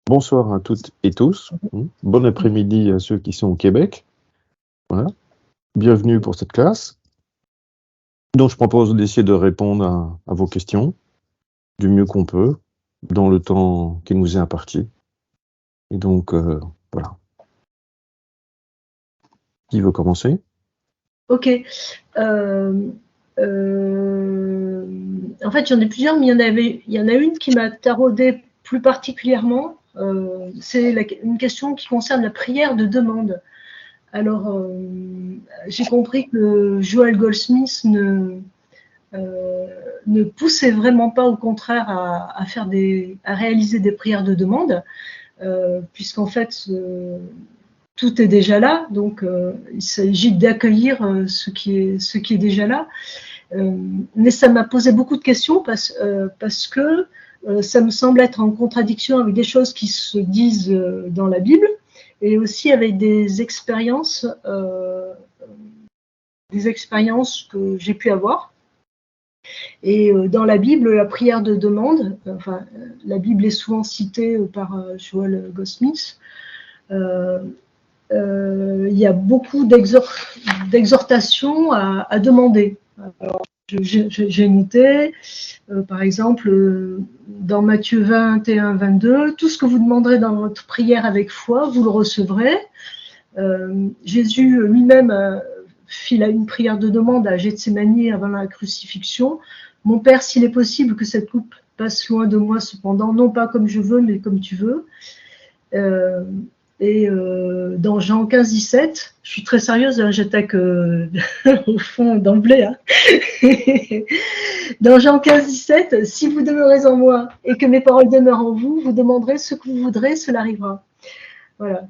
Bonsoir à toutes et tous. Bon après-midi à ceux qui sont au Québec. Voilà. Bienvenue pour cette classe. Donc, je propose d'essayer de répondre à vos questions du mieux qu'on peut dans le temps qui nous est imparti. Et donc, voilà. Qui veut commencer? Ok. En fait, j'en ai plusieurs, mais il y en a une qui m'a taraudée plus particulièrement. C'est une question qui concerne la prière de demande. Alors, j'ai compris que Joel Goldsmith ne poussait vraiment pas, au contraire, à réaliser des prières de demande, puisqu'en fait, tout est déjà là, donc il s'agit d'accueillir ce qui est déjà là. Mais ça m'a posé beaucoup de questions parce que ça me semble être en contradiction avec des choses qui se disent dans la Bible et aussi avec des expériences que j'ai pu avoir. Et dans la Bible, la prière de demande, la Bible est souvent citée par Joel Goldsmith. Il y a beaucoup d'exhortations à demander. Alors, j'ai noté, par exemple, dans Matthieu 21, 22, tout ce que vous demanderez dans votre prière avec foi, vous le recevrez. Jésus lui-même fit une prière de demande à Gethsémani avant la crucifixion. Mon Père, s'il est possible que cette coupe passe loin de moi, cependant, non pas comme je veux, mais comme tu veux. Et dans Jean 15, 17, je suis très sérieuse, hein, j'attaque au fond d'emblée. Hein. Dans Jean 15, 17, si vous demeurez en moi et que mes paroles demeurent en vous, vous demanderez ce que vous voudrez, cela arrivera. Voilà.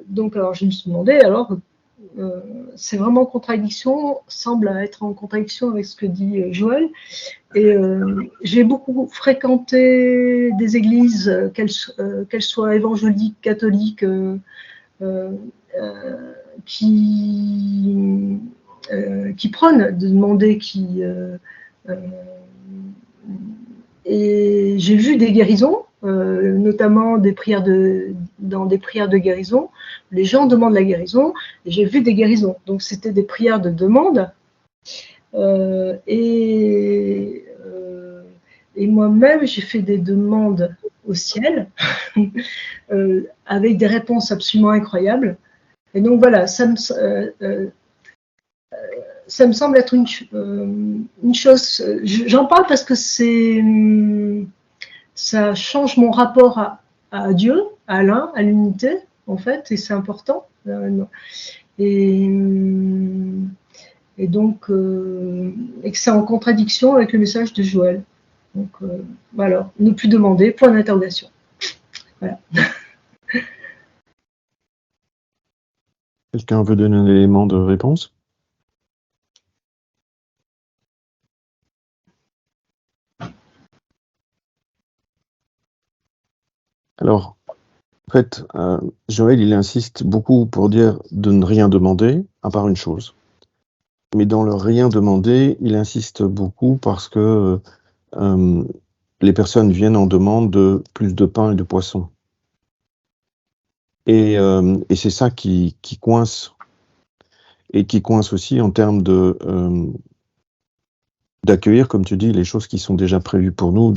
Donc, alors, je me suis demandé, alors, c'est vraiment en contradiction, semble être en contradiction avec ce que dit Joël. Et j'ai beaucoup fréquenté des églises, qu'elles soient évangéliques, catholiques, qui prônent de demander, et j'ai vu des guérisons, notamment dans des prières de guérison. Les gens demandent la guérison, et j'ai vu des guérisons. Donc c'était des prières de demande. Et moi-même, j'ai fait des demandes au ciel avec des réponses absolument incroyables. Et donc voilà, ça me semble être une chose. J'en parle parce que ça change mon rapport à Dieu, à l'un, à l'unité, en fait, et c'est important. Et donc, et que c'est en contradiction avec le message de Joël. Donc, voilà, ne plus demander, point d'interrogation. Voilà. Quelqu'un veut donner un élément de réponse? Alors, en fait, Joël, il insiste beaucoup pour dire de ne rien demander, à part une chose. Mais dans le rien demander, il insiste beaucoup parce que les personnes viennent en demande de plus de pain et de poisson. Et c'est ça qui coince. Et qui coince aussi en termes d'accueillir, comme tu dis, les choses qui sont déjà prévues pour nous,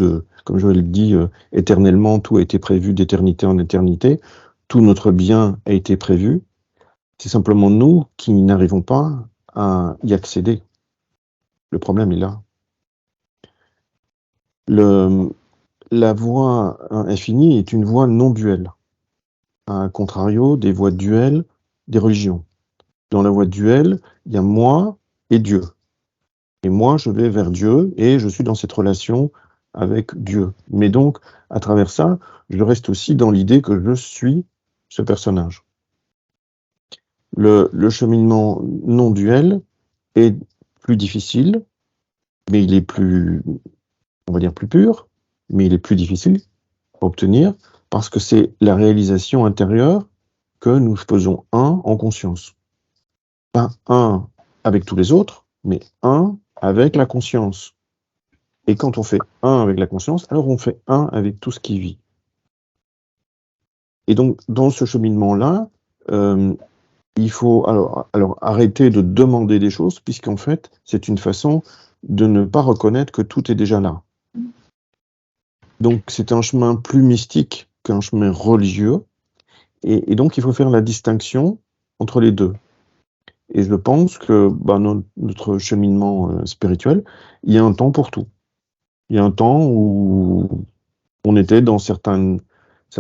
comme je le dis, éternellement, tout a été prévu d'éternité en éternité, tout notre bien a été prévu. C'est simplement nous qui n'arrivons pas à y accéder. Le problème est là. La voie infinie est une voie non duelle, à contrario des voies duelles des religions. Dans la voie duelle, il y a moi et Dieu. Et moi, je vais vers Dieu et je suis dans cette relation avec Dieu. Mais donc, à travers ça, je reste aussi dans l'idée que je suis ce personnage. Le cheminement non duel est plus difficile, mais il est plus, on va dire plus pur, mais il est plus difficile à obtenir parce que c'est la réalisation intérieure que nous faisons un en conscience. Pas un avec tous les autres, mais un avec la conscience. Et quand on fait un avec la conscience, alors on fait un avec tout ce qui vit. Et donc, dans ce cheminement-là, il faut alors arrêter de demander des choses, puisqu'en fait, c'est une façon de ne pas reconnaître que tout est déjà là. Donc, c'est un chemin plus mystique qu'un chemin religieux, et donc il faut faire la distinction entre les deux. Et je pense que notre cheminement spirituel, il y a un temps pour tout. Il y a un temps où on était dans certains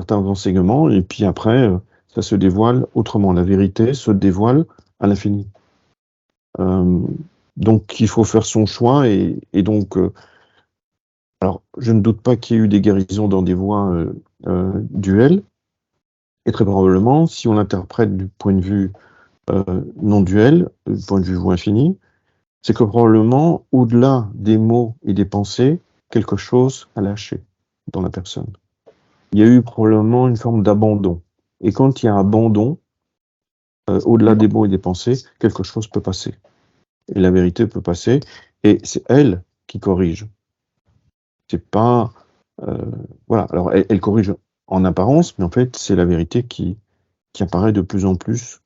enseignements, et puis après, ça se dévoile autrement. La vérité se dévoile à l'infini. Donc, il faut faire son choix, et donc, alors, je ne doute pas qu'il y ait eu des guérisons dans des voies duelles, et très probablement, si on l'interprète du point de vue non duel, du point de vue voie infinie, c'est que probablement, au-delà des mots et des pensées, quelque chose a lâché dans la personne. Il y a eu probablement une forme d'abandon. Et quand il y a abandon, au-delà des mots et des pensées, quelque chose peut passer. Et la vérité peut passer, et c'est elle qui corrige. C'est pas... voilà, alors elle corrige en apparence, mais en fait, c'est la vérité qui apparaît de plus en plus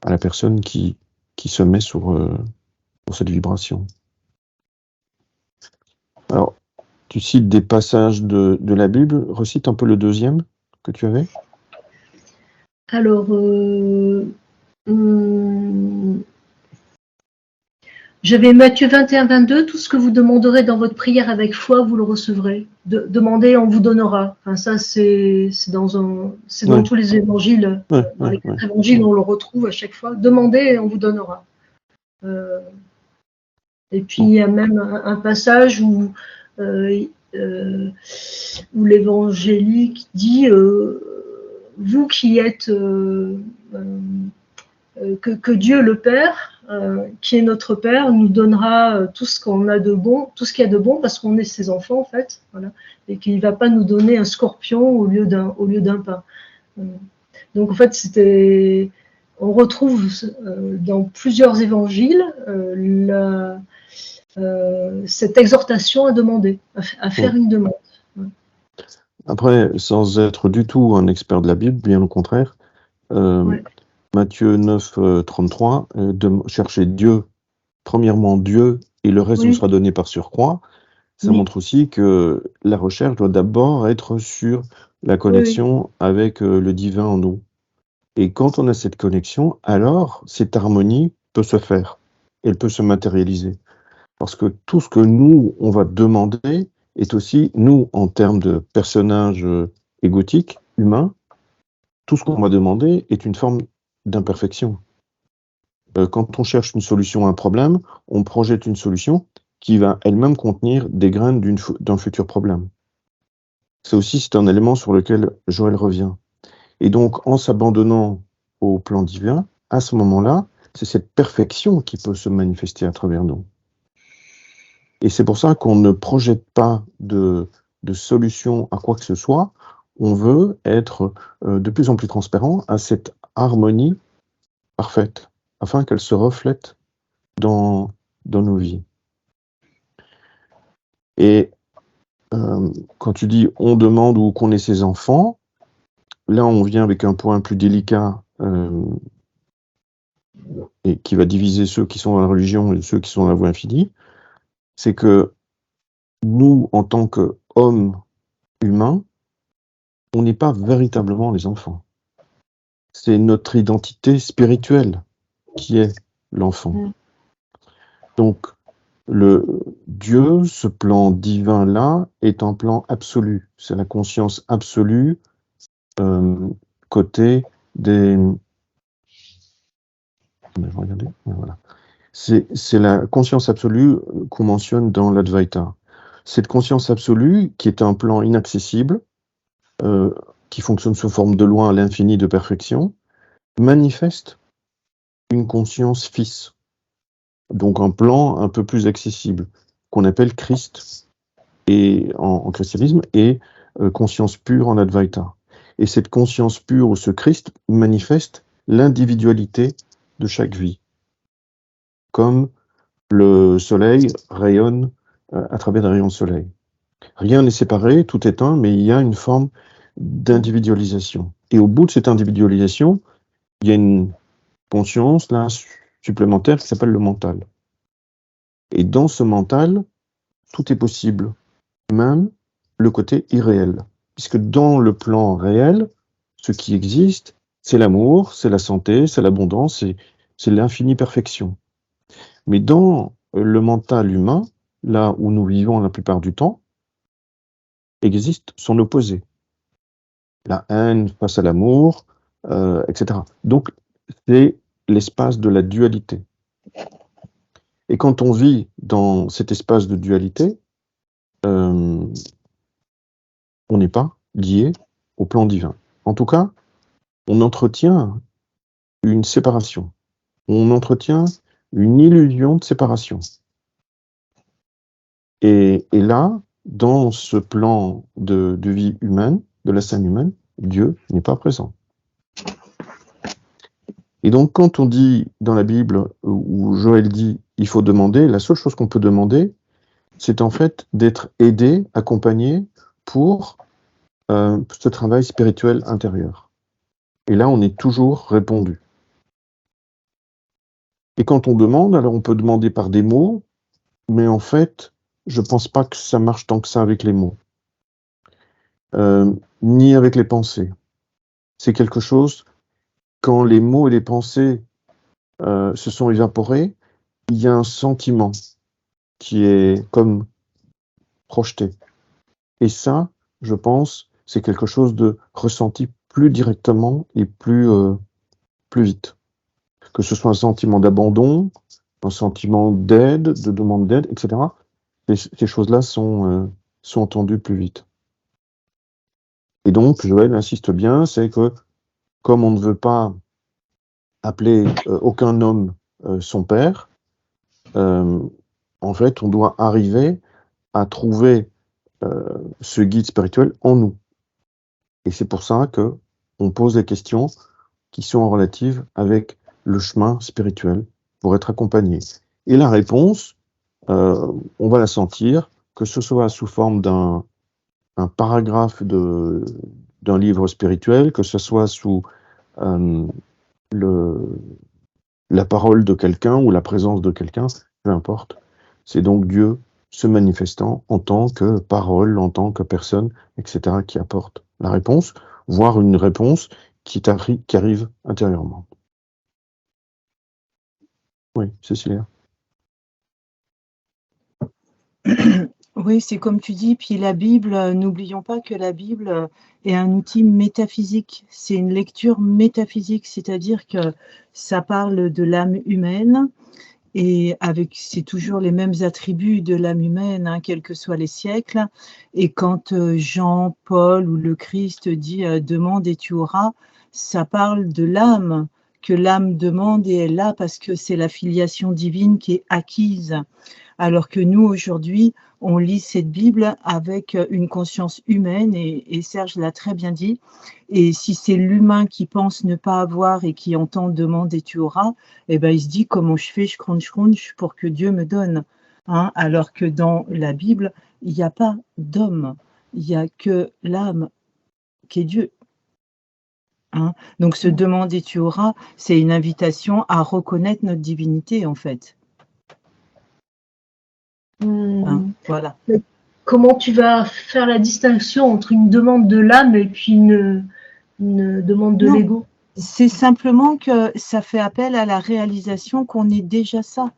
à la personne qui se met sur cette vibration. Alors, tu cites des passages de la Bible, recite un peu le deuxième que tu avais. Alors, j'avais Matthieu 21, 22, tout ce que vous demanderez dans votre prière avec foi, vous le recevrez. Demandez, on vous donnera. Enfin, ça, c'est dans tous les évangiles. Dans les 4 évangiles, on le retrouve à chaque fois. Demandez et on vous donnera. Et puis, il y a même un passage où l'évangélique dit vous qui êtes que Dieu le Père, qui est notre Père, nous donnera tout ce qu'on a de bon, tout ce qu'il y a de bon, parce qu'on est ses enfants en fait, voilà, et qu'il ne va pas nous donner un scorpion au lieu d'un pain. Donc en fait, on retrouve dans plusieurs évangiles cette exhortation à demander, à faire une demande. Après, sans être du tout un expert de la Bible, bien au contraire, Matthieu 9, 33, chercher Dieu, premièrement Dieu, et le reste vous sera donné par surcroît. Ça montre aussi que la recherche doit d'abord être sur la connexion avec le divin en nous. Et quand on a cette connexion, alors cette harmonie peut se faire, elle peut se matérialiser. Parce que tout ce que nous, on va demander est aussi, nous, en termes de personnages égotiques, humains, tout ce qu'on va demander est une forme d'imperfection. Quand on cherche une solution à un problème, on projette une solution qui va elle-même contenir des graines d'un futur problème. C'est un élément sur lequel Joël revient. Et donc, en s'abandonnant au plan divin, à ce moment-là, c'est cette perfection qui peut se manifester à travers nous. Et c'est pour ça qu'on ne projette pas de solution à quoi que ce soit. On veut être de plus en plus transparent à cette harmonie parfaite, afin qu'elle se reflète dans nos vies. Et quand tu dis on demande ou qu'on est ses enfants, là on vient avec un point plus délicat et qui va diviser ceux qui sont dans la religion et ceux qui sont dans la voie infinie, c'est que nous, en tant qu'hommes humains, on n'est pas véritablement les enfants. C'est notre identité spirituelle qui est l'enfant. Donc, le Dieu, ce plan divin-là, est un plan absolu. C'est la conscience absolue côté des... Regardez, voilà. C'est la conscience absolue qu'on mentionne dans l'Advaita. Cette conscience absolue, qui est un plan inaccessible, qui fonctionne sous forme de loi à l'infini de perfection, manifeste une conscience fils. Donc un plan un peu plus accessible, qu'on appelle Christ et en christianisme, et conscience pure en Advaita. Et cette conscience pure ou ce Christ manifeste l'individualité de chaque vie, comme le soleil rayonne à travers des rayons de soleil. Rien n'est séparé, tout est un, mais il y a une forme d'individualisation. Et au bout de cette individualisation, il y a une conscience là, supplémentaire qui s'appelle le mental. Et dans ce mental, tout est possible, même le côté irréel. Puisque dans le plan réel, ce qui existe, c'est l'amour, c'est la santé, c'est l'abondance, c'est l'infinie perfection. Mais dans le mental humain, là où nous vivons la plupart du temps, existe son opposé. La haine face à l'amour, etc. Donc, c'est l'espace de la dualité. Et quand on vit dans cet espace de dualité, on n'est pas lié au plan divin. En tout cas, on entretient une séparation. On entretient une illusion de séparation. Et là, dans ce plan de vie humaine, de la scène humaine, Dieu n'est pas présent. Et donc, quand on dit dans la Bible, où Joël dit « il faut demander », la seule chose qu'on peut demander, c'est en fait d'être aidé, accompagné pour ce travail spirituel intérieur. Et là, on est toujours répondu. Et quand on demande, alors on peut demander par des mots, mais en fait, je pense pas que ça marche tant que ça avec les mots. Ni avec les pensées. C'est quelque chose, quand les mots et les pensées se sont évaporés, il y a un sentiment qui est comme projeté. Et ça, je pense, c'est quelque chose de ressenti plus directement et plus vite. Que ce soit un sentiment d'abandon, un sentiment d'aide, de demande d'aide, etc. Ces choses-là sont entendues plus vite. Et donc, Joël insiste bien, c'est que comme on ne veut pas appeler aucun homme son père, en fait, on doit arriver à trouver ce guide spirituel en nous. Et c'est pour ça que on pose des questions qui sont relatives avec le chemin spirituel pour être accompagné. Et la réponse, on va la sentir, que ce soit sous forme d'un paragraphe d'un livre spirituel, que ce soit sous la parole de quelqu'un ou la présence de quelqu'un, peu importe. C'est donc Dieu se manifestant en tant que parole, en tant que personne, etc., qui apporte la réponse, voire une réponse qui arrive intérieurement. Oui, Cécilia. Oui, c'est comme tu dis, puis la Bible, n'oublions pas que la Bible est un outil métaphysique, c'est une lecture métaphysique, c'est-à-dire que ça parle de l'âme humaine, et c'est toujours les mêmes attributs de l'âme humaine, hein, quels que soient les siècles. Et quand Jean, Paul ou le Christ dit « demande et tu auras », ça parle de l'âme, que l'âme demande et est là parce que c'est la filiation divine qui est acquise. Alors que nous, aujourd'hui, on lit cette Bible avec une conscience humaine, et Serge l'a très bien dit. Et si c'est l'humain qui pense ne pas avoir et qui entend « demande et tu auras », eh ben, il se dit « comment je fais, je crunch pour que Dieu me donne ». Hein, alors que dans la Bible, il n'y a pas d'homme, il n'y a que l'âme qui est Dieu. Hein, donc ce « demande et tu auras », c'est une invitation à reconnaître notre divinité, en fait. Hein, voilà. Mais comment tu vas faire la distinction entre une demande de l'âme et puis une demande de l'ego? C'est simplement que ça fait appel à la réalisation qu'on est déjà ça.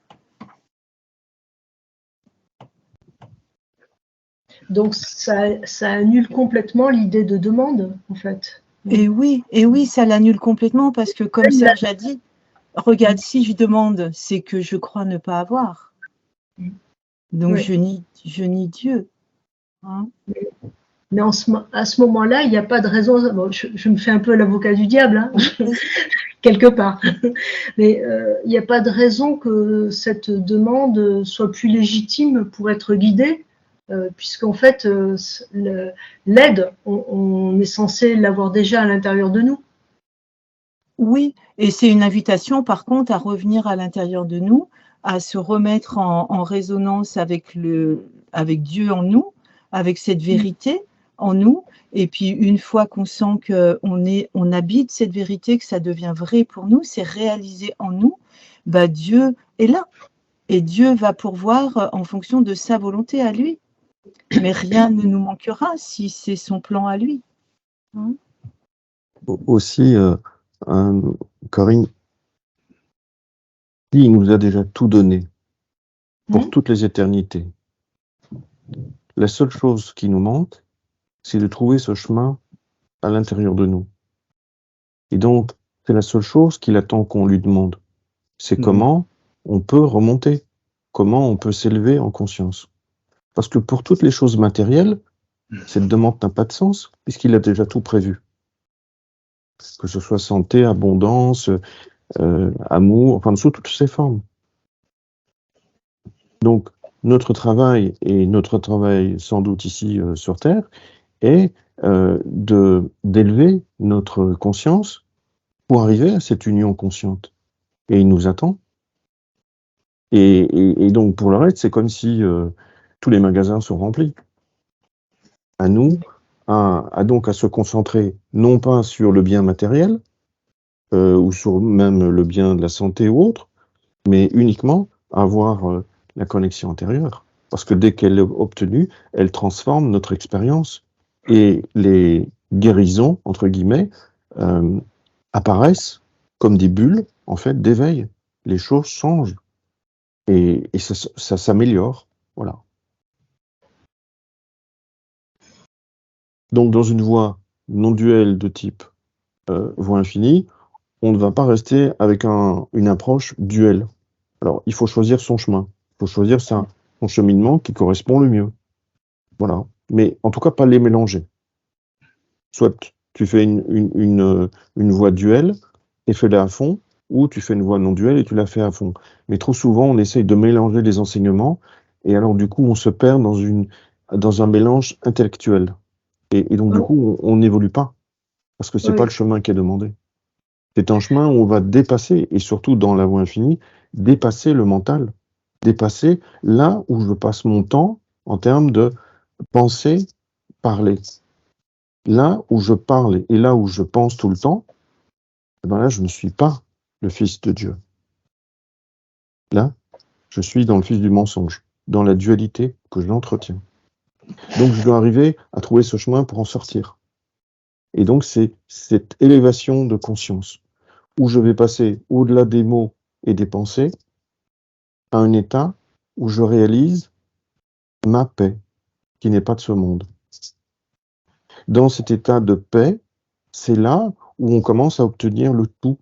Donc ça annule complètement l'idée de demande, en fait. Et oui, ça l'annule complètement parce que comme Serge a dit, regarde, si je demande, c'est que je crois ne pas avoir. Donc oui. je nie Dieu. Hein. Mais à ce moment-là, il n'y a pas de raison. Bon, je me fais un peu l'avocat du diable, hein, quelque part. Mais il n'y a pas de raison que cette demande soit plus légitime pour être guidée, puisqu'en fait, l'aide, on est censé l'avoir déjà à l'intérieur de nous. Oui, et c'est une invitation, par contre, à revenir à l'intérieur de nous, à se remettre en résonance avec Dieu en nous, avec cette vérité, en nous. Et puis, une fois qu'on sent qu'on habite cette vérité, que ça devient vrai pour nous, c'est réalisé en nous, bah, Dieu est là. Et Dieu va pourvoir en fonction de sa volonté à lui. Mais rien ne nous manquera si c'est son plan à lui. Hein? Aussi, Corinne, il nous a déjà tout donné pour toutes les éternités. La seule chose qui nous manque, c'est de trouver ce chemin à l'intérieur de nous. Et donc, c'est la seule chose qu'il attend qu'on lui demande. C'est comment on peut remonter, comment on peut s'élever en conscience. Parce que pour toutes les choses matérielles, cette demande n'a pas de sens, puisqu'il a déjà tout prévu. Que ce soit santé, abondance, amour, enfin, sous toutes ces formes. Donc, notre travail, et notre travail sans doute ici sur Terre, est d'élever notre conscience pour arriver à cette union consciente. Et il nous attend. Et donc, pour le reste, c'est comme si tous les magasins sont remplis. À nous, donc à se concentrer non pas sur le bien matériel, ou sur même le bien de la santé ou autre, mais uniquement avoir la connexion intérieure. Parce que dès qu'elle est obtenue, elle transforme notre expérience. Et les guérisons, entre guillemets, apparaissent comme des bulles, en fait, d'éveil. Les choses changent. Et ça s'améliore. Voilà. Donc, dans une voie non duelle de type voie infinie, on ne va pas rester avec une approche duelle. Alors, il faut choisir son chemin. Il faut choisir son cheminement qui correspond le mieux. Voilà. Mais en tout cas, pas les mélanger. Soit tu fais une voie duelle et fais-la à fond, ou tu fais une voie non duelle et tu la fais à fond. Mais trop souvent, on essaye de mélanger les enseignements, et alors du coup, on se perd dans un mélange intellectuel. Et donc, du coup, on n'évolue pas, parce que c'est pas le chemin qui est demandé. C'est un chemin où on va dépasser, et surtout dans la voie infinie, dépasser le mental, dépasser là où je passe mon temps en termes de penser, parler. Là où je parle et là où je pense tout le temps, eh ben là, je ne suis pas le Fils de Dieu. Là, je suis dans le fils du mensonge, dans la dualité que j'entretiens. Donc, je dois arriver à trouver ce chemin pour en sortir. Et donc, c'est cette élévation de conscience où je vais passer au-delà des mots et des pensées à un état où je réalise ma paix, qui n'est pas de ce monde. Dans cet état de paix, c'est là où on commence à obtenir le tout.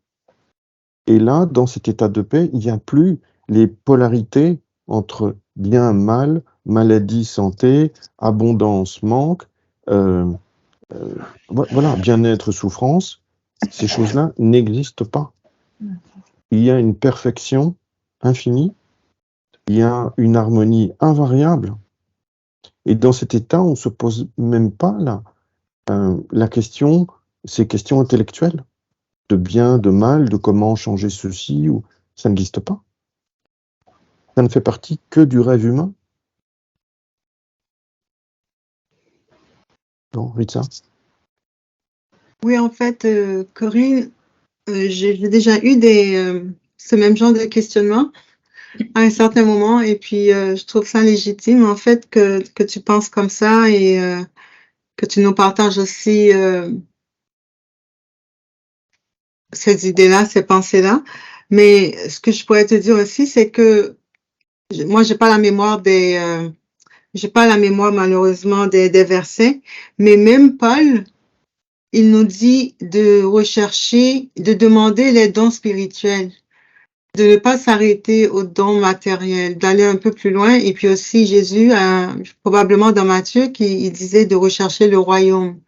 Et là, dans cet état de paix, il n'y a plus les polarités entre bien, mal, maladie, santé, abondance, manque, voilà, bien-être, souffrance. Ces choses-là n'existent pas. Il y a une perfection infinie, il y a une harmonie invariable. Et dans cet état, on ne se pose même pas la question, ces questions intellectuelles, de bien, de mal, de comment changer ceci, ou ça n'existe pas. Ça ne fait partie que du rêve humain. Non, Ritza? Oui, en fait, Corinne, j'ai déjà eu ce même genre de questionnement à un certain moment, et puis je trouve ça légitime, en fait, que tu penses comme ça et que tu nous partages aussi ces idées-là, ces pensées-là. Mais ce que je pourrais te dire aussi, c'est que moi, j'ai pas la mémoire malheureusement des versets, mais même Paul, il nous dit de rechercher, de demander les dons spirituels, de ne pas s'arrêter aux dons matériels, d'aller un peu plus loin. Et puis aussi, Jésus, probablement dans Matthieu, il disait de rechercher le royaume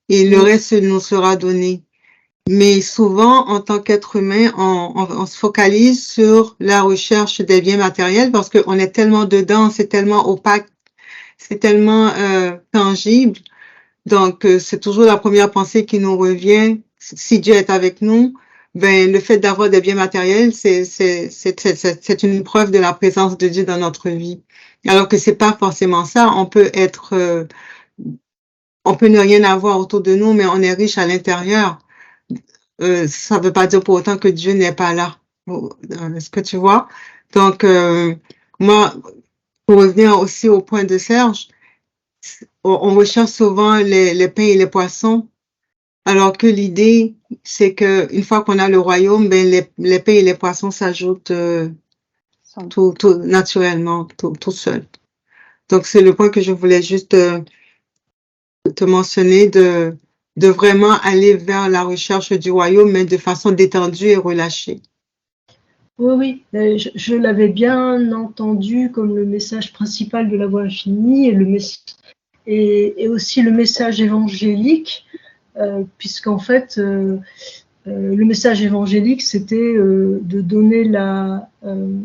et le reste nous sera donné. Mais souvent, en tant qu'être humain, on se focalise sur la recherche des biens matériels parce qu'on est tellement dedans, c'est tellement opaque, c'est tellement tangible. Donc, c'est toujours la première pensée qui nous revient. Si Dieu est avec nous, ben le fait d'avoir des biens matériels, c'est une preuve de la présence de Dieu dans notre vie. Alors que c'est pas forcément ça. On peut être on peut ne rien avoir autour de nous, mais on est riche à l'intérieur. Ça ne veut pas dire pour autant que Dieu n'est pas là. Est-ce que tu vois? Donc, moi, pour revenir aussi au point de Serge, on recherche souvent les pains et les poissons, alors que l'idée, c'est que une fois qu'on a le royaume, ben les pains et les poissons s'ajoutent tout naturellement, tout seul. Donc, c'est le point que je voulais juste te mentionner de vraiment aller vers la recherche du royaume, mais de façon détendue et relâchée. Oui, je l'avais bien entendu comme le message principal de la voie infinie et aussi le message évangélique, puisqu'en fait, le message évangélique, c'était de donner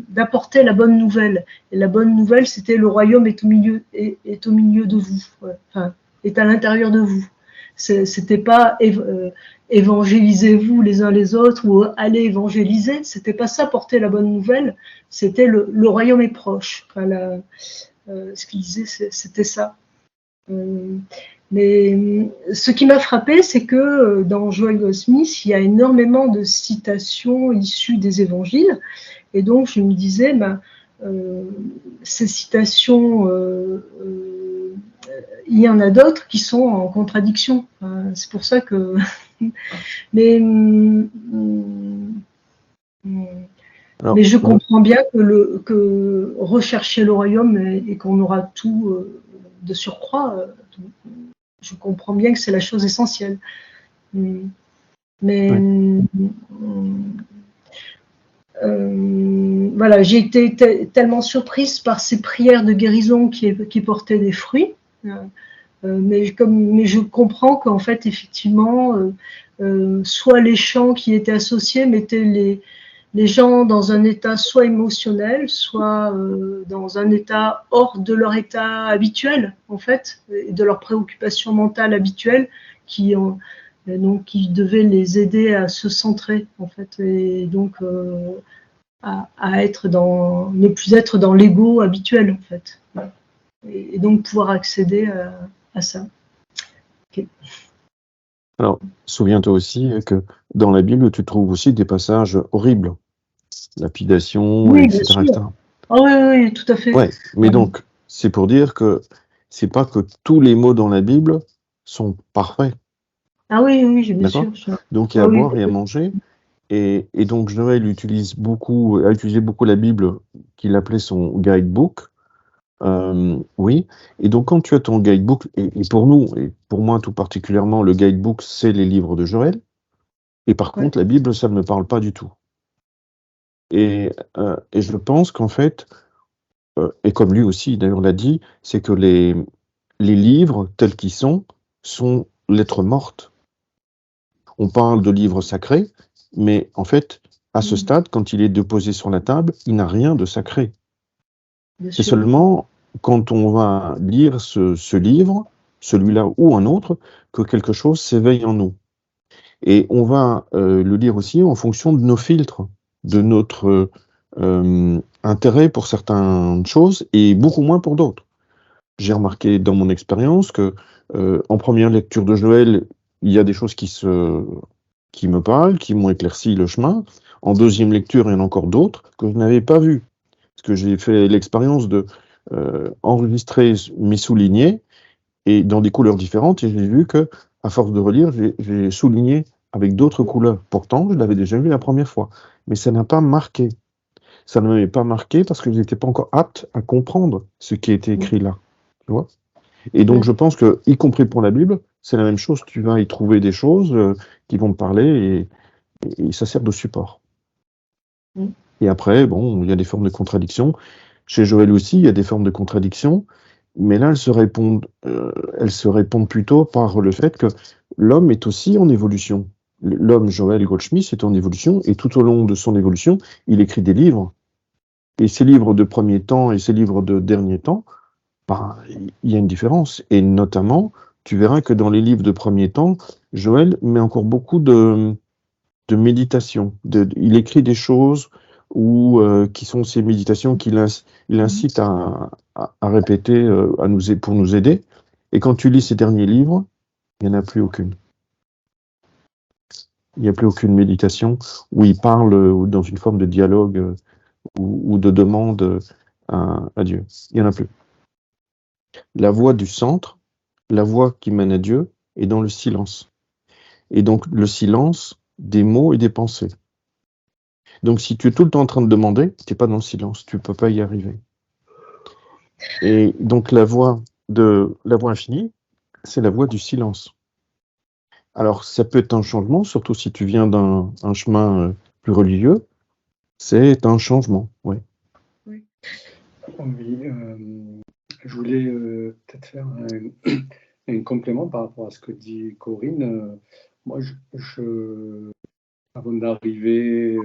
d'apporter la bonne nouvelle. Et la bonne nouvelle, c'était le royaume est au milieu de vous, enfin, est à l'intérieur de vous. C'était pas évangélisez-vous les uns les autres ou allez évangéliser. C'était pas ça, porter la bonne nouvelle. C'était le royaume est proche. Enfin, ce qu'il disait, c'était ça. Mais ce qui m'a frappé, c'est que dans Joel Goldsmith, il y a énormément de citations issues des évangiles. Et donc, je me disais, ces citations, il y en a d'autres qui sont en contradiction. C'est pour ça que... Mais je comprends bien que rechercher le royaume et qu'on aura tout de surcroît... je comprends bien que c'est la chose essentielle. Mais voilà, j'ai été tellement surprise par ces prières de guérison qui portaient des fruits. Mais je comprends qu'en fait, effectivement, soit les chants qui étaient associés mettaient les gens dans un état soit émotionnel, soit dans un état hors de leur état habituel, en fait, et de leur préoccupation mentale habituelle, qui devait les aider à se centrer, en fait, et donc à être ne plus être dans l'ego habituel, en fait, et donc pouvoir accéder à ça. Okay. Alors, souviens-toi aussi que dans la Bible, tu trouves aussi des passages horribles. Lapidation, oui, etc. etc. Oh, oui, tout à fait. Ouais, mais donc, c'est pour dire que c'est pas que tous les mots dans la Bible sont parfaits. Ah oui, bien sûr. Donc, il y a à boire et à manger. Et donc, Joël a utilisé beaucoup la Bible qu'il appelait son guidebook. Oui. Et donc, quand tu as ton guidebook, et pour nous, et pour moi tout particulièrement, le guidebook, c'est les livres de Joël. Et par contre, la Bible, ça ne me parle pas du tout. Et je pense qu'en fait, et comme lui aussi d'ailleurs l'a dit, c'est que les livres tels qu'ils sont lettres mortes. On parle de livres sacrés, mais en fait, à ce stade, quand il est déposé sur la table, il n'a rien de sacré. C'est seulement quand on va lire ce livre, celui-là ou un autre, que quelque chose s'éveille en nous. Et on va le lire aussi en fonction de nos filtres, de notre intérêt pour certaines choses et beaucoup moins pour d'autres. J'ai remarqué dans mon expérience que en première lecture de Joël, il y a des choses qui me parlent, qui m'ont éclairci le chemin. En deuxième lecture, il y en a encore d'autres que je n'avais pas vues. Parce que j'ai fait l'expérience de enregistrer mes soulignés et dans des couleurs différentes, et j'ai vu que à force de relire, j'ai souligné avec d'autres couleurs. Pourtant, je l'avais déjà vu la première fois. Mais ça n'a pas marqué. Ça ne m'avait pas marqué parce que je n'étais pas encore apte à comprendre ce qui était écrit là. Tu vois ? Et donc, je pense que, y compris pour la Bible, c'est la même chose. Tu vas y trouver des choses qui vont te parler et ça sert de support. Et après, bon, il y a des formes de contradiction. Chez Joël aussi, il y a des formes de contradiction. Mais là, elles se répondent plutôt par le fait que l'homme est aussi en évolution. L'homme, Joël Goldschmidt, est en évolution, et tout au long de son évolution, il écrit des livres. Et ces livres de premier temps et ces livres de dernier temps, il y a une différence. Et notamment, tu verras que dans les livres de premier temps, Joël met encore beaucoup de méditation. Il écrit des choses qui sont ces méditations qu'il incite à répéter pour nous aider. Et quand tu lis ces derniers livres, Il n'y en a plus aucune. Il n'y a plus aucune méditation où il parle dans une forme de dialogue ou de demande à Dieu. Il n'y en a plus. La voix du centre, la voix qui mène à Dieu, est dans le silence. Et donc le silence des mots et des pensées. Donc si tu es tout le temps en train de demander, tu n'es pas dans le silence, tu ne peux pas y arriver. Et donc la voix infinie, c'est la voix du silence. Alors ça peut être un changement, surtout si tu viens d'un chemin plus religieux, c'est un changement, oui. Oui, je voulais peut-être faire un complément par rapport à ce que dit Corinne. Moi, avant d'arriver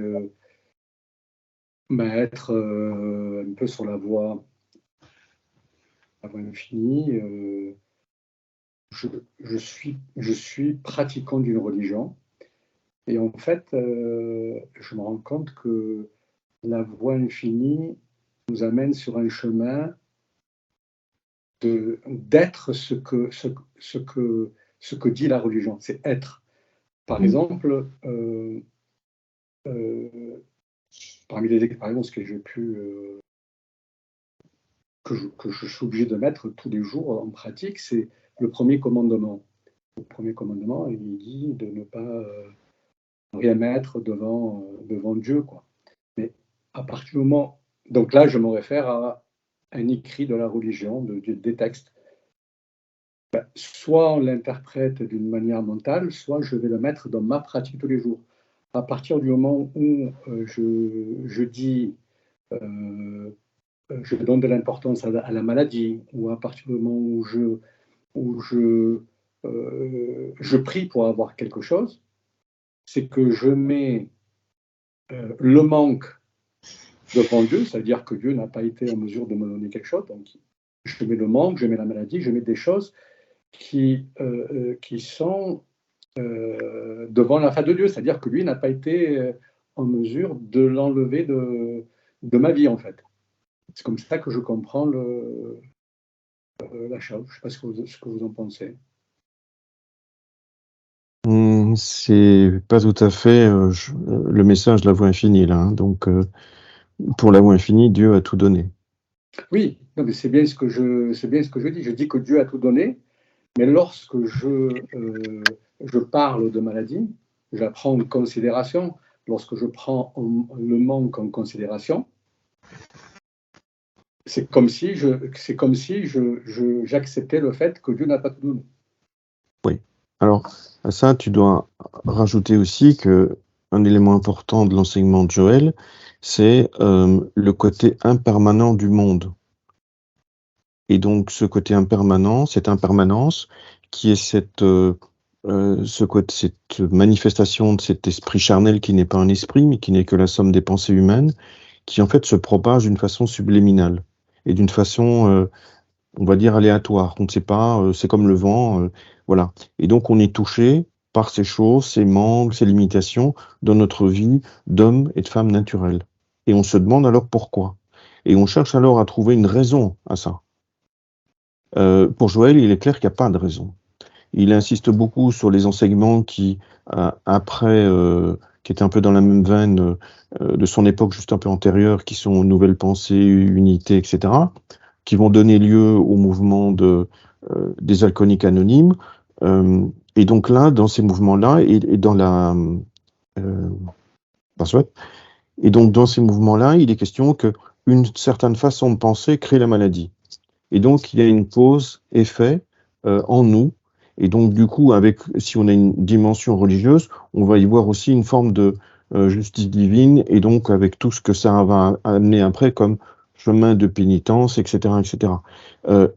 à être un peu sur la voie infinie, je suis pratiquant d'une religion. Et en fait, je me rends compte que la voie infinie nous amène sur un chemin d'être ce que dit la religion, c'est être. Par exemple, parmi les expériences que j'ai pu, que je suis obligé de mettre tous les jours en pratique, c'est le premier commandement. Le premier commandement, il dit de ne pas rien mettre devant Dieu, quoi. Mais à partir du moment, donc là, je me réfère à un écrit de la religion, des textes. Soit on l'interprète d'une manière mentale, soit je vais le mettre dans ma pratique tous les jours. À partir du moment où je dis, je donne de l'importance à la maladie, ou à partir du moment où je prie pour avoir quelque chose, c'est que je mets le manque devant Dieu, c'est-à-dire que Dieu n'a pas été en mesure de me donner quelque chose, donc je mets le manque, je mets la maladie, je mets des choses qui sont devant la face de Dieu, c'est-à-dire que lui n'a pas été en mesure de l'enlever de ma vie, en fait. C'est comme ça que je comprends la chose. Je ne sais pas ce que vous en pensez. C'est pas tout à fait le message de la voie infinie, là. Hein. Donc, pour la voie infinie, Dieu a tout donné. Oui, non, mais c'est bien ce que je dis. Je dis que Dieu a tout donné, mais lorsque je parle de maladie, j'apprends en considération. Lorsque je prends le manque en considération, c'est comme si j'acceptais le fait que Dieu n'a pas tout donné. Oui. Alors, à ça, tu dois rajouter aussi que un élément important de l'enseignement de Joël, c'est le côté impermanent du monde. Et donc, ce côté impermanent, cette impermanence, qui est cette manifestation de cet esprit charnel qui n'est pas un esprit, mais qui n'est que la somme des pensées humaines, qui en fait se propage d'une façon subliminale et d'une façon, on va dire, aléatoire. On ne sait pas, c'est comme le vent, voilà. Et donc, on est touché par ces choses, ces manques, ces limitations dans notre vie d'homme et de femme naturelle. Et on se demande alors pourquoi. Et on cherche alors à trouver une raison à ça. Pour Joël, il est clair qu'il n'y a pas de raison. Il insiste beaucoup sur les enseignements qui, qui étaient un peu dans la même veine de son époque, juste un peu antérieure, qui sont nouvelles pensées, unité, etc., qui vont donner lieu au mouvement des alcooliques anonymes. Et donc là, dans ces mouvements-là, et dans et donc dans ces mouvements-là, il est question qu'une certaine façon de penser crée la maladie. Et donc, il y a une cause-effet en nous. Et donc, du coup, si on a une dimension religieuse, on va y voir aussi une forme de justice divine, et donc avec tout ce que ça va amener après comme chemin de pénitence, etc., etc.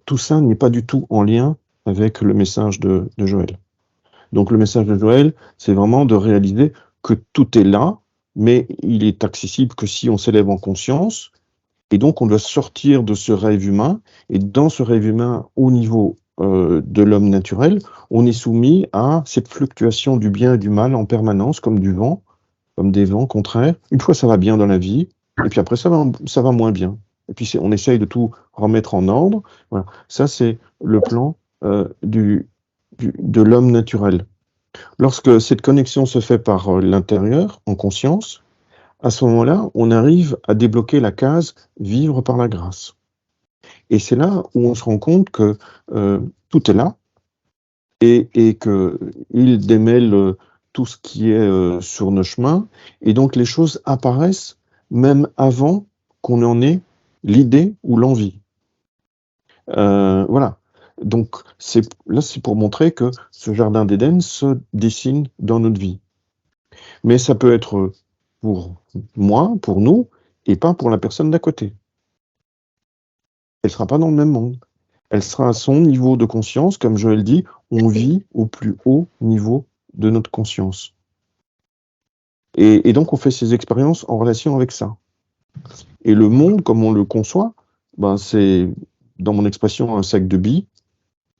Tout ça n'est pas du tout en lien avec le message de Joël. Donc, le message de Joël, c'est vraiment de réaliser que tout est là, mais il est accessible que si on s'élève en conscience. Et donc, on doit sortir de ce rêve humain. Et dans ce rêve humain, au niveau de l'homme naturel, on est soumis à cette fluctuation du bien et du mal en permanence, comme du vent, comme des vents contraires. Une fois, ça va bien dans la vie, et puis après, ça va moins bien. Et puis, on essaye de tout remettre en ordre. Voilà. Ça, c'est le plan de l'homme naturel. Lorsque cette connexion se fait par l'intérieur, en conscience, à ce moment-là, on arrive à débloquer la case « vivre par la grâce ». Et c'est là où on se rend compte que tout est là et qu'il démêle tout ce qui est sur nos chemins. Et donc, les choses apparaissent même avant qu'on en ait l'idée ou l'envie. Voilà. Donc, là, c'est pour montrer que ce jardin d'Éden se dessine dans notre vie. Mais ça peut être pour moi, pour nous, et pas pour la personne d'à côté. Elle ne sera pas dans le même monde. Elle sera à son niveau de conscience, comme Joël dit, on vit au plus haut niveau de notre conscience. Et donc, on fait ces expériences en relation avec ça. Et le monde, comme on le conçoit, ben c'est, dans mon expression, un sac de billes,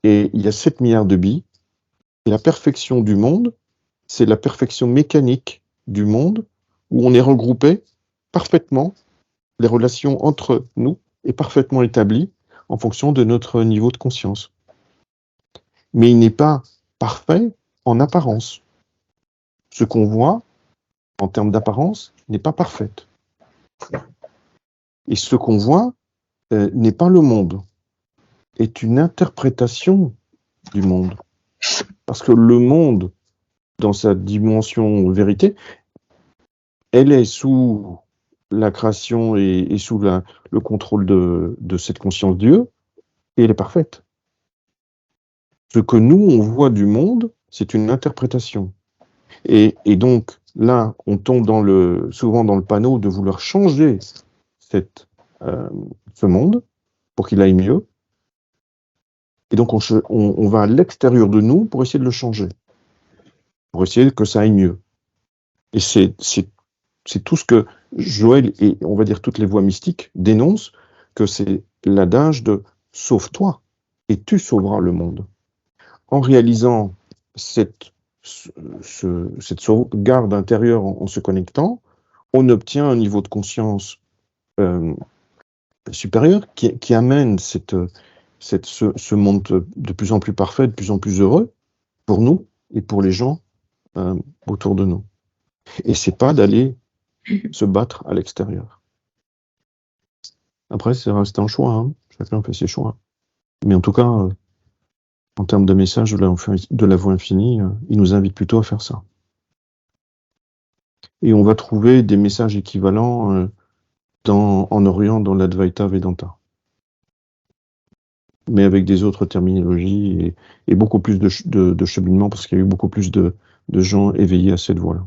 et il y a 7 milliards de billes. Et la perfection du monde, c'est la perfection mécanique du monde, où on est regroupé parfaitement, les relations entre nous est parfaitement établie en fonction de notre niveau de conscience. Mais il n'est pas parfait en apparence. Ce qu'on voit, en termes d'apparence, n'est pas parfait. Et ce qu'on voit n'est pas le monde, est une interprétation du monde. Parce que le monde, dans sa dimension vérité, elle est sous la création et sous le contrôle de cette conscience Dieu, et elle est parfaite. Ce que nous, on voit du monde, c'est une interprétation. Et donc, là, on tombe souvent dans le panneau de vouloir changer ce monde pour qu'il aille mieux. Et donc, on va à l'extérieur de nous pour essayer de le changer, pour essayer que ça aille mieux. Et c'est tout ce que Joël et, on va dire, toutes les voix mystiques dénoncent, que c'est l'adage de « sauve-toi et tu sauveras le monde ». En réalisant cette sauvegarde intérieure en se connectant, on obtient un niveau de conscience supérieur qui amène ce monde de plus en plus parfait, de plus en plus heureux pour nous et pour les gens autour de nous. Et c'est pas d'aller se battre à l'extérieur. Après, c'est resté un choix, hein. Chacun fait ses choix. Mais en tout cas, en termes de message de la voie infinie, il nous invite plutôt à faire ça. Et on va trouver des messages équivalents en Orient, dans l'Advaita Vedanta. Mais avec des autres terminologies et beaucoup plus de cheminement, parce qu'il y a eu beaucoup plus de gens éveillés à cette voie-là.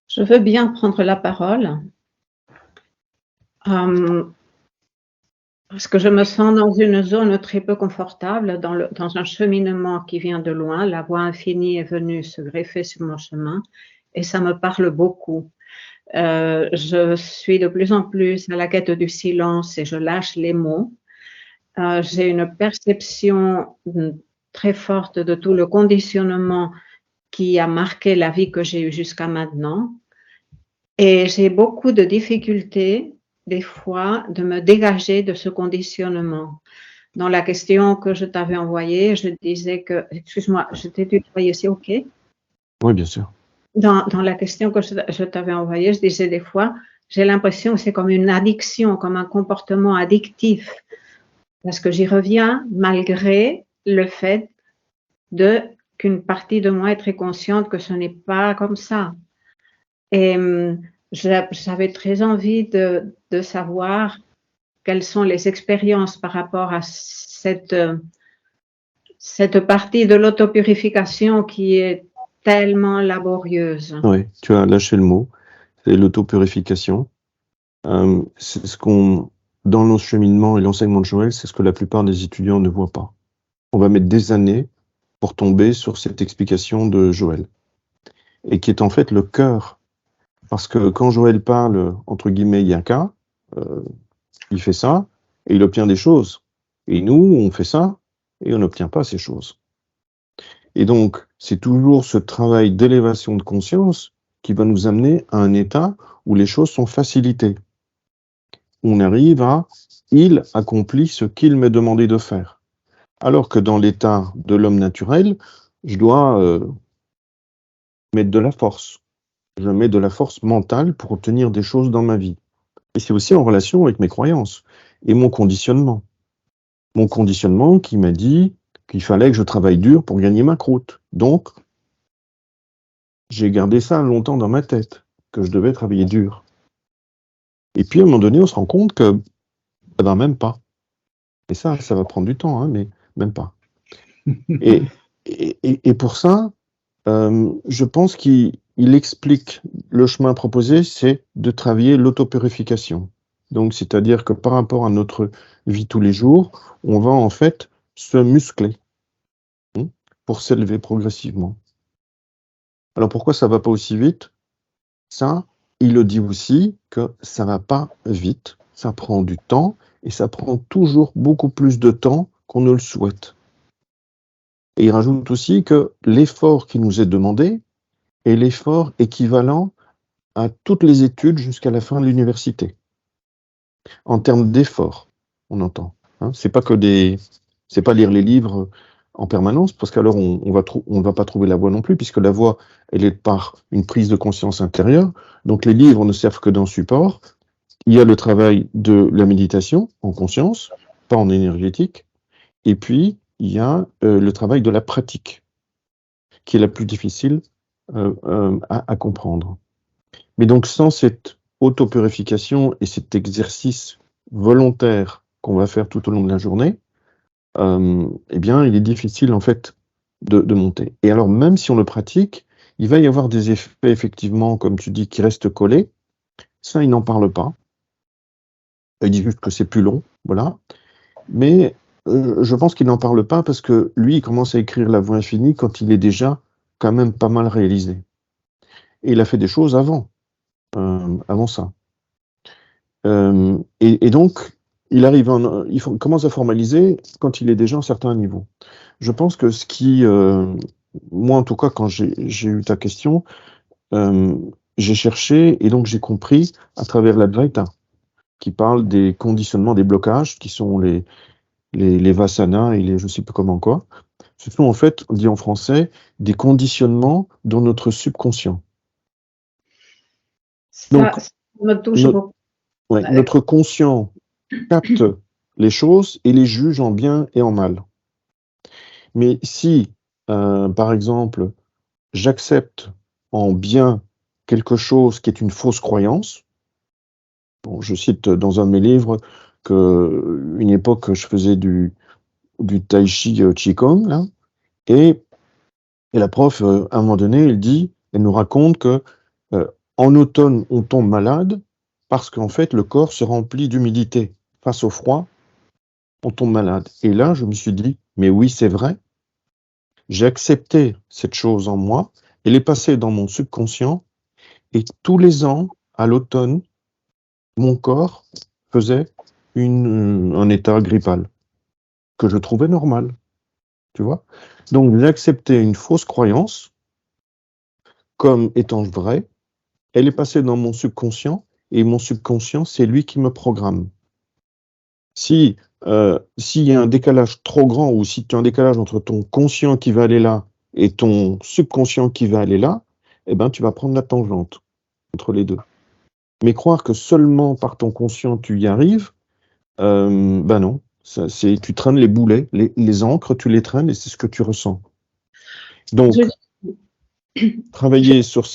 Je veux bien prendre la parole, parce que je me sens dans une zone très peu confortable, dans un cheminement qui vient de loin. La voie infinie est venue se greffer sur mon chemin et ça me parle beaucoup. Je suis de plus en plus à la quête du silence et je lâche les mots. J'ai une perception très forte de tout le conditionnement qui a marqué la vie que j'ai eue jusqu'à maintenant. Et j'ai beaucoup de difficultés, des fois, de me dégager de ce conditionnement. Dans la question que je t'avais envoyée, je disais que, excuse-moi, je t'ai tutoyé, c'est OK? Oui, bien sûr. Dans la question que je t'avais envoyée, je disais des fois, j'ai l'impression que c'est comme une addiction, comme un comportement addictif, parce que j'y reviens malgré le fait qu'une partie de moi est très consciente que ce n'est pas comme ça. Et j'avais très envie de savoir quelles sont les expériences par rapport à cette partie de l'autopurification qui est tellement laborieuse. Oui, tu as lâché le mot, c'est l'autopurification. C'est ce qu'on, dans nos cheminements et l'enseignement de Joël, c'est ce que la plupart des étudiants ne voient pas. On va mettre des années pour tomber sur cette explication de Joël, et qui est en fait le cœur. Parce que quand Joël parle, entre guillemets, yaka, il fait ça, et il obtient des choses. Et nous, on fait ça, et on n'obtient pas ces choses. Et donc, c'est toujours ce travail d'élévation de conscience qui va nous amener à un état où les choses sont facilitées. On arrive à « il accomplit ce qu'il m'est demandé de faire ». Alors que dans l'état de l'homme naturel, je dois mettre de la force. Je mets de la force mentale pour obtenir des choses dans ma vie. Et c'est aussi en relation avec mes croyances et mon conditionnement. Mon conditionnement qui m'a dit qu'il fallait que je travaille dur pour gagner ma croûte. Donc, j'ai gardé ça longtemps dans ma tête, que je devais travailler dur. Et puis, à un moment donné, on se rend compte que, eh ben, même pas. Et ça va prendre du temps, hein, mais même pas. Et pour ça, je pense qu'il explique le chemin proposé, c'est de travailler l'autopurification. Donc, c'est-à-dire que par rapport à notre vie tous les jours, on va en fait se muscler pour s'élever progressivement. Alors, pourquoi ça va pas aussi vite? Ça, il le dit aussi que ça va pas vite, ça prend du temps et ça prend toujours beaucoup plus de temps qu'on ne le souhaite. Et il rajoute aussi que l'effort qui nous est demandé est l'effort équivalent à toutes les études jusqu'à la fin de l'université. En termes d'effort, on entend. Hein, c'est pas lire les livres en permanence, parce qu'alors on ne va pas trouver la voie non plus, puisque la voie, elle est par une prise de conscience intérieure. Donc les livres ne servent que d'un support. Il y a le travail de la méditation en conscience, pas en énergétique. Et puis, il y a le travail de la pratique, qui est la plus difficile à comprendre. Mais donc, sans cette autopurification et cet exercice volontaire qu'on va faire tout au long de la journée, eh bien, il est difficile, en fait, de monter. Et alors, même si on le pratique, il va y avoir des effets, effectivement, comme tu dis, qui restent collés. Ça, il n'en parle pas. Il dit juste que c'est plus long, voilà. Mais je pense qu'il n'en parle pas parce que lui, il commence à écrire La Voie infinie quand il est déjà quand même pas mal réalisé. Et il a fait des choses avant ça. Et donc, il commence à formaliser quand il est déjà à un certain niveau. Je pense que ce qui, moi en tout cas, quand j'ai eu ta question, j'ai cherché et donc j'ai compris à travers l'Advaita, qui parle des conditionnements, des blocages, qui sont les vasanas et les je sais plus comment quoi. Ce sont en fait, on dit en français, des conditionnements dans notre subconscient. Donc, Ça me touche beaucoup. Ouais, notre conscient capte les choses et les juge en bien et en mal. Mais si, par exemple, j'accepte en bien quelque chose qui est une fausse croyance, bon, je cite dans un de mes livres qu'une époque, je faisais du tai chi qigong, là, et la prof, à un moment donné, elle nous raconte que en automne, on tombe malade parce qu'en fait, le corps se remplit d'humidité. Face au froid, on tombe malade. Et là, je me suis dit, mais oui, c'est vrai. J'ai accepté cette chose en moi, elle est passée dans mon subconscient, et tous les ans, à l'automne, mon corps faisait un état grippal, que je trouvais normal. Tu vois? Donc, j'ai accepté une fausse croyance comme étant vraie, elle est passée dans mon subconscient, et mon subconscient, c'est lui qui me programme. S'il y a un décalage trop grand, ou si tu as un décalage entre ton conscient qui va aller là et ton subconscient qui va aller là, eh ben, tu vas prendre la tangente entre les deux. Mais croire que seulement par ton conscient tu y arrives, ben non. Tu traînes les boulets, les encres, tu les traînes et c'est ce que tu ressens. Donc, travailler sur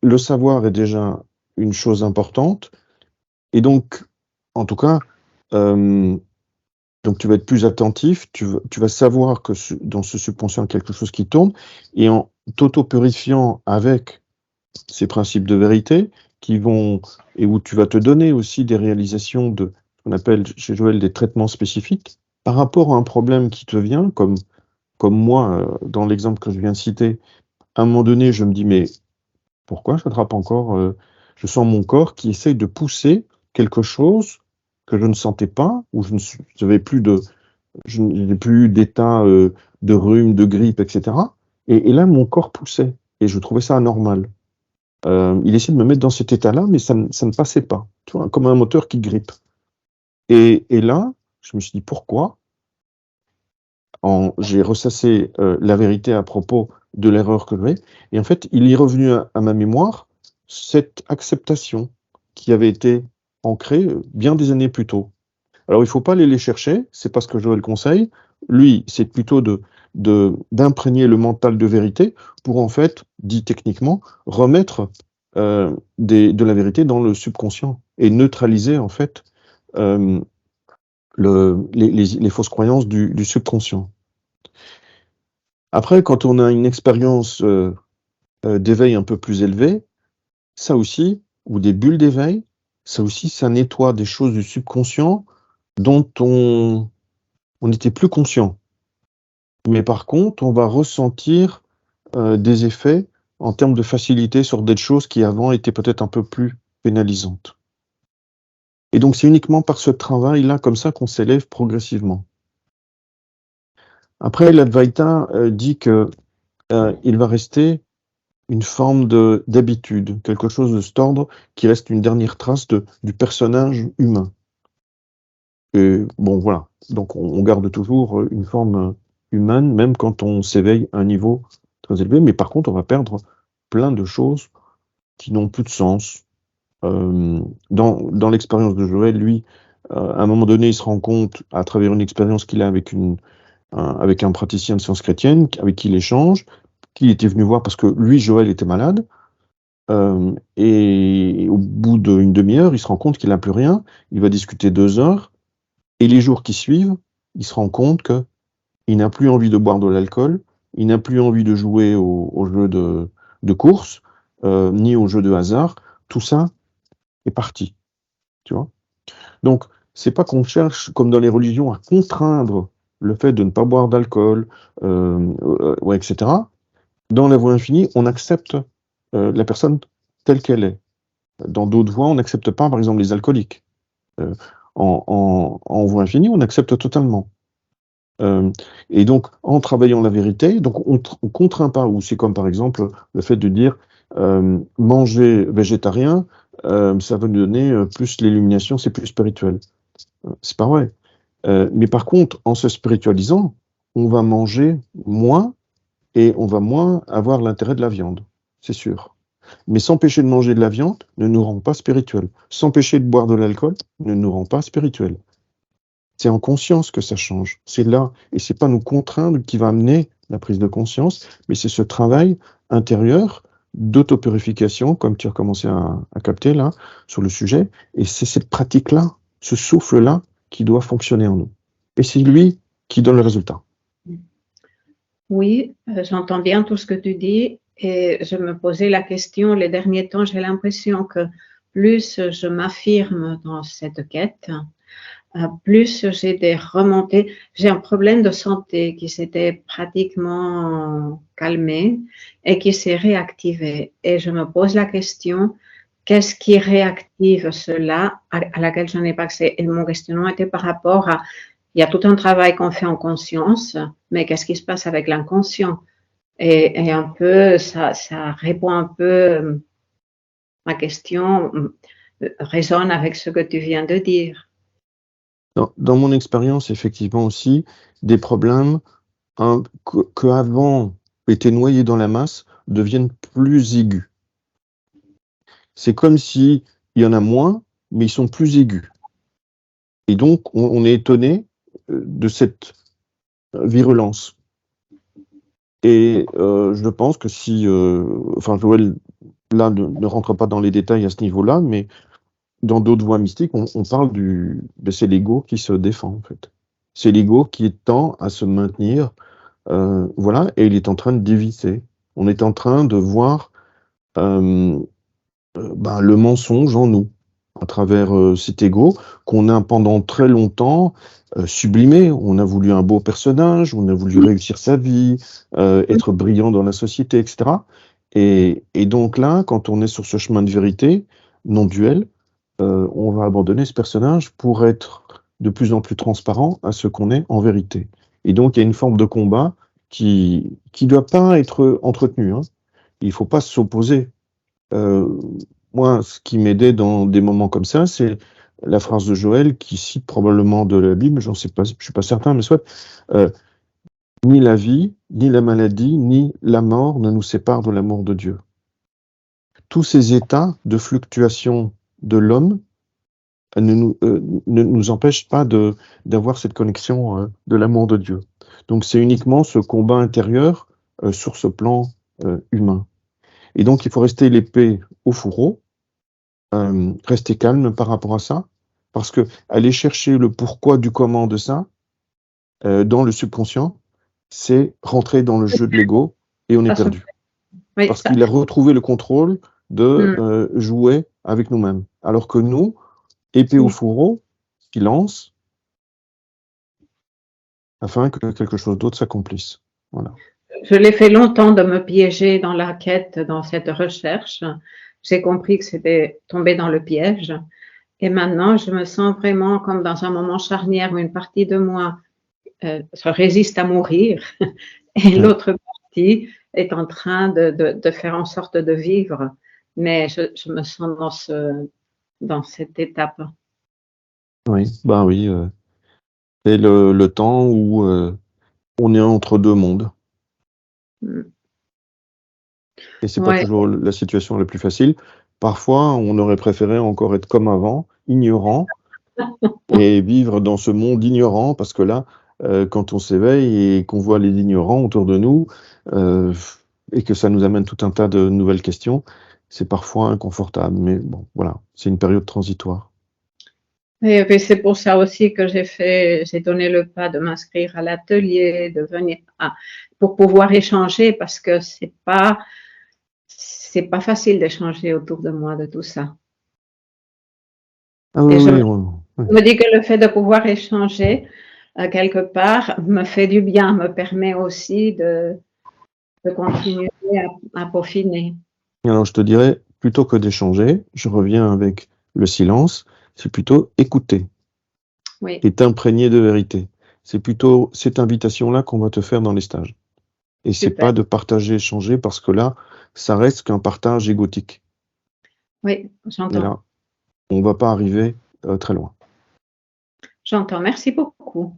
le savoir est déjà une chose importante. Et donc, en tout cas, donc tu vas être plus attentif, tu vas savoir que dans ce subconscient, il y a quelque chose qui tourne, et en t'auto-purifiant avec ces principes de vérité, et où tu vas te donner aussi des réalisations de ce qu'on appelle chez Joël des traitements spécifiques, par rapport à un problème qui te vient, comme moi, dans l'exemple que je viens de citer, à un moment donné, je me dis, mais pourquoi je n'attrape encore je sens mon corps qui essaye de pousser quelque chose que je ne sentais pas, où je n'avais plus d'état de rhume, de grippe, etc. Et là, mon corps poussait, et je trouvais ça anormal. Il essayait de me mettre dans cet état-là, mais ça ne passait pas, tu vois, comme un moteur qui grippe. Et là, je me suis dit, pourquoi? j'ai ressassé la vérité à propos de l'erreur que j'avais, et en fait, il est revenu à ma mémoire cette acceptation qui avait été ancrée bien des années plus tôt. Alors, il ne faut pas aller les chercher, c'est pas ce que Joël conseille. Lui, c'est plutôt d'imprégner le mental de vérité pour, en fait, dit techniquement, remettre de la vérité dans le subconscient et neutraliser, en fait, les fausses croyances du subconscient. Après, quand on a une expérience d'éveil un peu plus élevée, ça aussi, ou des bulles d'éveil, ça aussi, ça nettoie des choses du subconscient dont on n'était plus conscient. Mais par contre, on va ressentir des effets en termes de facilité sur des choses qui avant étaient peut-être un peu plus pénalisantes. Et donc, c'est uniquement par ce travail-là, comme ça, qu'on s'élève progressivement. Après, l'Advaita dit que il va rester une forme d'habitude, quelque chose de cet ordre qui reste une dernière trace du personnage humain. Et bon, voilà. Donc, on garde toujours une forme humaine, même quand on s'éveille à un niveau très élevé. Mais par contre, on va perdre plein de choses qui n'ont plus de sens. Dans l'expérience de Joël, lui, à un moment donné, il se rend compte, à travers une expérience qu'il a avec un praticien de sciences chrétiennes, avec qui il échange, qu'il était venu voir parce que lui, Joël, était malade. Et au bout d'une demi-heure, il se rend compte qu'il n'a plus rien. Il va discuter 2 heures. Et les jours qui suivent, il se rend compte qu'il n'a plus envie de boire de l'alcool, il n'a plus envie de jouer aux jeux de course, ni aux jeux de hasard. Tout ça est parti. Tu vois ? Donc, c'est pas qu'on cherche, comme dans les religions, à contraindre le fait de ne pas boire d'alcool, etc. Dans la voie infinie, on accepte la personne telle qu'elle est. Dans d'autres voies, on n'accepte pas, par exemple, les alcooliques. En voie infinie, on accepte totalement. Et donc, en travaillant la vérité, donc on contraint pas, ou c'est comme par exemple le fait de dire manger végétarien, ça va nous donner plus l'illumination, c'est plus spirituel. C'est pas vrai. Mais par contre, en se spiritualisant, on va manger moins et on va moins avoir l'intérêt de la viande, c'est sûr. Mais s'empêcher de manger de la viande ne nous rend pas spirituels. S'empêcher de boire de l'alcool ne nous rend pas spirituels. C'est en conscience que ça change. C'est là, et c'est pas nous contraindre qui va amener la prise de conscience, mais c'est ce travail intérieur d'autopurification, comme tu as commencé à capter là, sur le sujet, et c'est cette pratique-là, ce souffle-là, qui doit fonctionner en nous. Et c'est lui qui donne le résultat. Oui, j'entends bien tout ce que tu dis, et je me posais la question, les derniers temps, j'ai l'impression que plus je m'affirme dans cette quête, plus j'ai des remontées. J'ai un problème de santé qui s'était pratiquement calmé et qui s'est réactivé. Et je me pose la question, qu'est-ce qui réactive cela à laquelle je n'ai pas accès? Et mon questionnement était par rapport à, il y a tout un travail qu'on fait en conscience, mais qu'est-ce qui se passe avec l'inconscient? Et un peu, ça répond un peu, ma question résonne avec ce que tu viens de dire. Dans mon expérience, effectivement aussi, des problèmes que avant étaient noyés dans la masse deviennent plus aigus. C'est comme si il y en a moins, mais ils sont plus aigus. Et donc, on est étonné de cette virulence. Et je pense que si, Joël, là, ne rentre pas dans les détails à ce niveau-là, mais dans d'autres voies mystiques, on parle c'est l'ego qui se défend, en fait. C'est l'ego qui tend à se maintenir, voilà, et il est en train de dévisser. On est en train de voir le mensonge en nous, à travers cet ego qu'on a pendant très longtemps sublimé. On a voulu un beau personnage, on a voulu réussir sa vie, être brillant dans la société, etc. Et donc là, quand on est sur ce chemin de vérité, non duel, on va abandonner ce personnage pour être de plus en plus transparent à ce qu'on est en vérité. Et donc, il y a une forme de combat qui doit pas être entretenu. Hein. Il faut pas s'opposer. Moi, ce qui m'aidait dans des moments comme ça, c'est la phrase de Joël qui cite probablement de la Bible, j'en sais pas, je suis pas certain, mais soit Ni la vie, ni la maladie, ni la mort ne nous séparent de l'amour de Dieu. Tous ces états de fluctuation de l'homme ne nous empêchent pas d'avoir cette connexion de l'amour de Dieu. Donc c'est uniquement ce combat intérieur sur ce plan humain. Et donc il faut rester l'épée au fourreau, rester calme par rapport à ça, parce que aller chercher le pourquoi du comment de ça, dans le subconscient, c'est rentrer dans le jeu de l'ego et on est perdu. Oui, parce qu'il a retrouvé le contrôle de jouer avec nous-mêmes. Alors que nous, épée au fourreau, silence, afin que quelque chose d'autre s'accomplisse. Voilà. Je l'ai fait longtemps de me piéger dans la quête, dans cette recherche. J'ai compris que c'était tomber dans le piège. Et maintenant, je me sens vraiment comme dans un moment charnière où une partie de moi se résiste à mourir et l'autre partie est en train de faire en sorte de vivre. Mais je me sens dans cette étape. Oui, ben oui. C'est le temps où on est entre deux mondes. Et c'est pas toujours la situation la plus facile. Parfois, on aurait préféré encore être comme avant, ignorant, et vivre dans ce monde ignorant, parce que là, quand on s'éveille et qu'on voit les ignorants autour de nous, et que ça nous amène tout un tas de nouvelles questions, c'est parfois inconfortable. Mais bon, voilà, c'est une période transitoire. Et c'est pour ça aussi que j'ai donné le pas de m'inscrire à l'atelier, de venir pour pouvoir échanger, parce que c'est pas facile d'échanger autour de moi de tout ça. Ah oui, je me dis que le fait de pouvoir échanger quelque part me fait du bien, me permet aussi de continuer à peaufiner. Alors je te dirais, plutôt que d'échanger, je reviens avec le silence, c'est plutôt écouter. Oui. Et t'imprégner de vérité. C'est plutôt cette invitation-là qu'on va te faire dans les stages. Et c'est pas de partager, échanger, parce que là, ça reste qu'un partage égotique. Oui, j'entends. Et là, on va pas arriver très loin. J'entends. Merci beaucoup.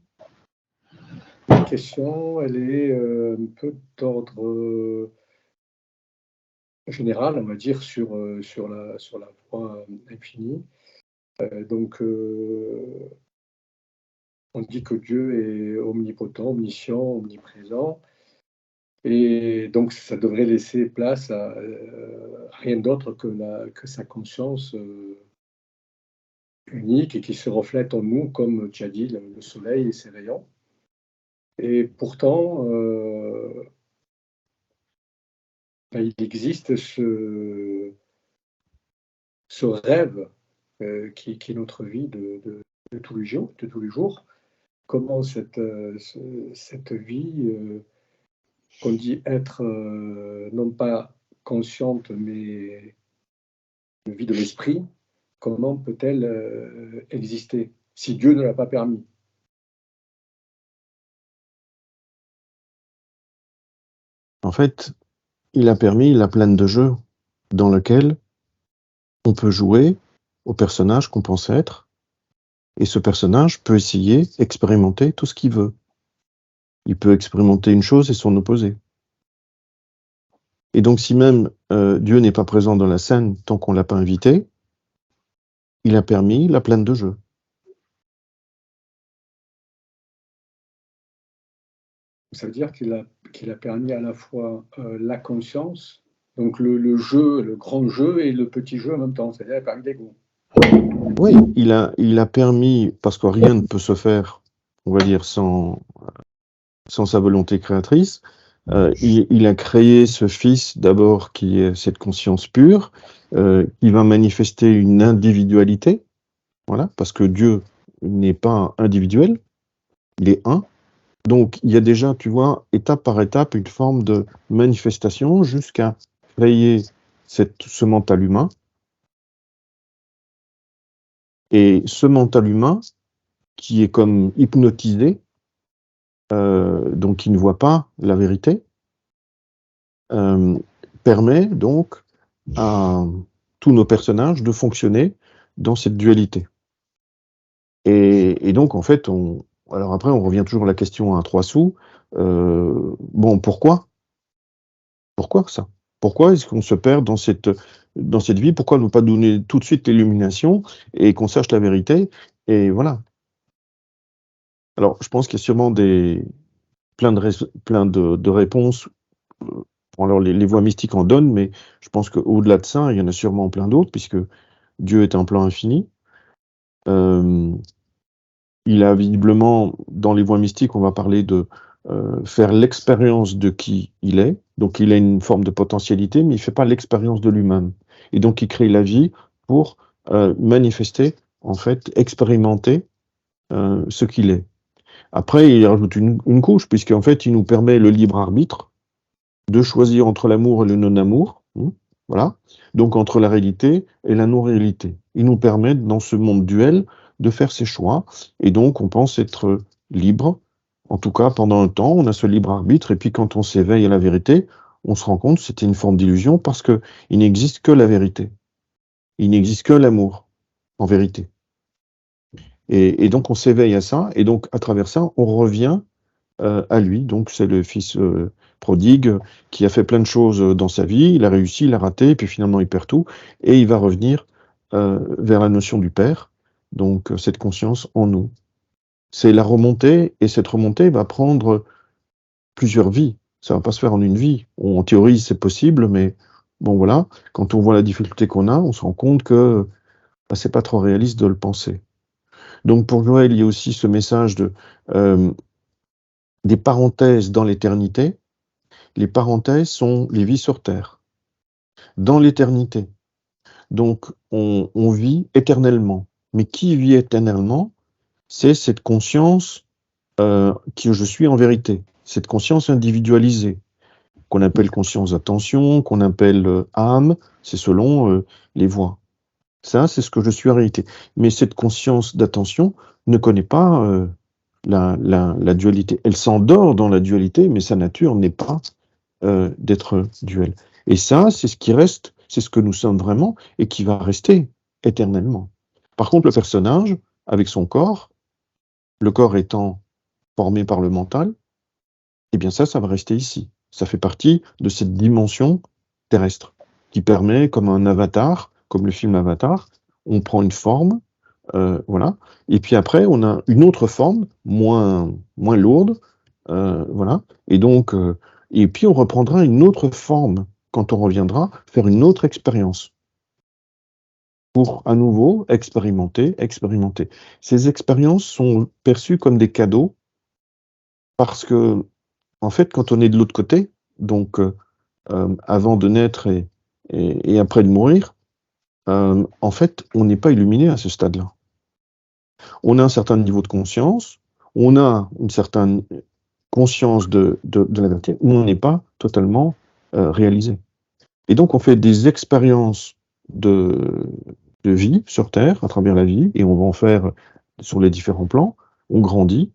La question, elle est un peu d'ordre général, on va dire, sur la voie infinie. Donc, on dit que Dieu est omnipotent, omniscient, omniprésent. Et donc, ça devrait laisser place à rien d'autre que sa conscience unique et qui se reflète en nous, comme tu as dit, le soleil et ses rayons. Et pourtant, il existe ce rêve qui est notre vie de tous les jours. Comment cette vie, qu'on dit être non pas consciente, mais une vie de l'esprit, comment peut-elle exister si Dieu ne l'a pas permis? En fait, il a permis la plaine de jeu dans lequel on peut jouer au personnage qu'on pense être, et ce personnage peut essayer, expérimenter tout ce qu'il veut. Il peut expérimenter une chose et son opposé. Et donc, si même Dieu n'est pas présent dans la scène tant qu'on ne l'a pas invité, il a permis la plaine de jeu. Ça veut dire qu'il a permis à la fois la conscience, donc le jeu, le grand jeu, et le petit jeu en même temps. C'est-à-dire qu'il a permis l'ego. Oui, il a permis, parce que rien ne peut se faire, on va dire, sans sa volonté créatrice. Il a créé ce fils d'abord qui est cette conscience pure, qui va manifester une individualité, voilà, parce que Dieu n'est pas individuel, il est un. Donc il y a déjà, tu vois, étape par étape, une forme de manifestation jusqu'à créer ce mental humain. Et ce mental humain, qui est comme hypnotisé, donc qui ne voit pas la vérité, permet donc à tous nos personnages de fonctionner dans cette dualité. Et donc, en fait, on Alors après, on revient toujours à la question à 3 sous. Bon, pourquoi? Pourquoi ça? Pourquoi est-ce qu'on se perd dans cette vie? Pourquoi ne pas donner tout de suite l'illumination et qu'on sache la vérité? Et voilà. Alors, je pense qu'il y a sûrement plein de réponses. Bon, alors, les voies mystiques en donnent, mais je pense qu'au-delà de ça, il y en a sûrement plein d'autres, puisque Dieu est un plan infini. Il a visiblement, dans les voies mystiques, on va parler de faire l'expérience de qui il est. Donc, il a une forme de potentialité, mais il ne fait pas l'expérience de lui-même. Et donc, il crée la vie pour manifester, en fait, expérimenter ce qu'il est. Après, il rajoute une couche, puisqu'en fait, il nous permet le libre arbitre de choisir entre l'amour et le non-amour. Voilà. Donc, entre la réalité et la non-réalité. Il nous permet, dans ce monde duel, de faire ses choix. Et donc, on pense être libre. En tout cas, pendant un temps, on a ce libre arbitre. Et puis, quand on s'éveille à la vérité, on se rend compte que c'était une forme d'illusion parce qu'il n'existe que la vérité. Il n'existe que l'amour, en vérité. Et donc, on s'éveille à ça. Et donc, à travers ça, on revient à lui. Donc, c'est le fils prodigue qui a fait plein de choses dans sa vie. Il a réussi, il a raté, et puis finalement, il perd tout. Et il va revenir vers la notion du Père. Donc, cette conscience en nous. C'est la remontée, et cette remontée va prendre plusieurs vies. Ça va pas se faire en une vie. En théorie, c'est possible, mais bon, voilà. Quand on voit la difficulté qu'on a, on se rend compte que c'est pas trop réaliste de le penser. Donc, pour Joël, il y a aussi ce message des parenthèses dans l'éternité. Les parenthèses sont les vies sur Terre, dans l'éternité. Donc, on vit éternellement. Mais qui vit éternellement? C'est cette conscience que je suis en vérité, cette conscience individualisée, qu'on appelle conscience d'attention, qu'on appelle âme, c'est selon les voies. Ça, c'est ce que je suis en réalité. Mais cette conscience d'attention ne connaît pas la dualité. Elle s'endort dans la dualité, mais sa nature n'est pas d'être duel. Et ça, c'est ce qui reste, c'est ce que nous sommes vraiment et qui va rester éternellement. Par contre, le personnage, avec son corps, le corps étant formé par le mental, eh bien ça va rester ici. Ça fait partie de cette dimension terrestre qui permet, comme un avatar, comme le film Avatar, on prend une forme, voilà, et puis après on a une autre forme moins lourde, voilà, et donc et puis on reprendra une autre forme quand on reviendra faire une autre expérience pour à nouveau expérimenter. Ces expériences sont perçues comme des cadeaux parce que en fait quand on est de l'autre côté, donc avant de naître et après de mourir, en fait on n'est pas illuminé à ce stade-là. On a un certain niveau de conscience, on a une certaine conscience de la vérité, mais on n'est pas totalement réalisé. Et donc, on fait des expériences de vie sur Terre, à travers la vie, et on va en faire sur les différents plans, on grandit,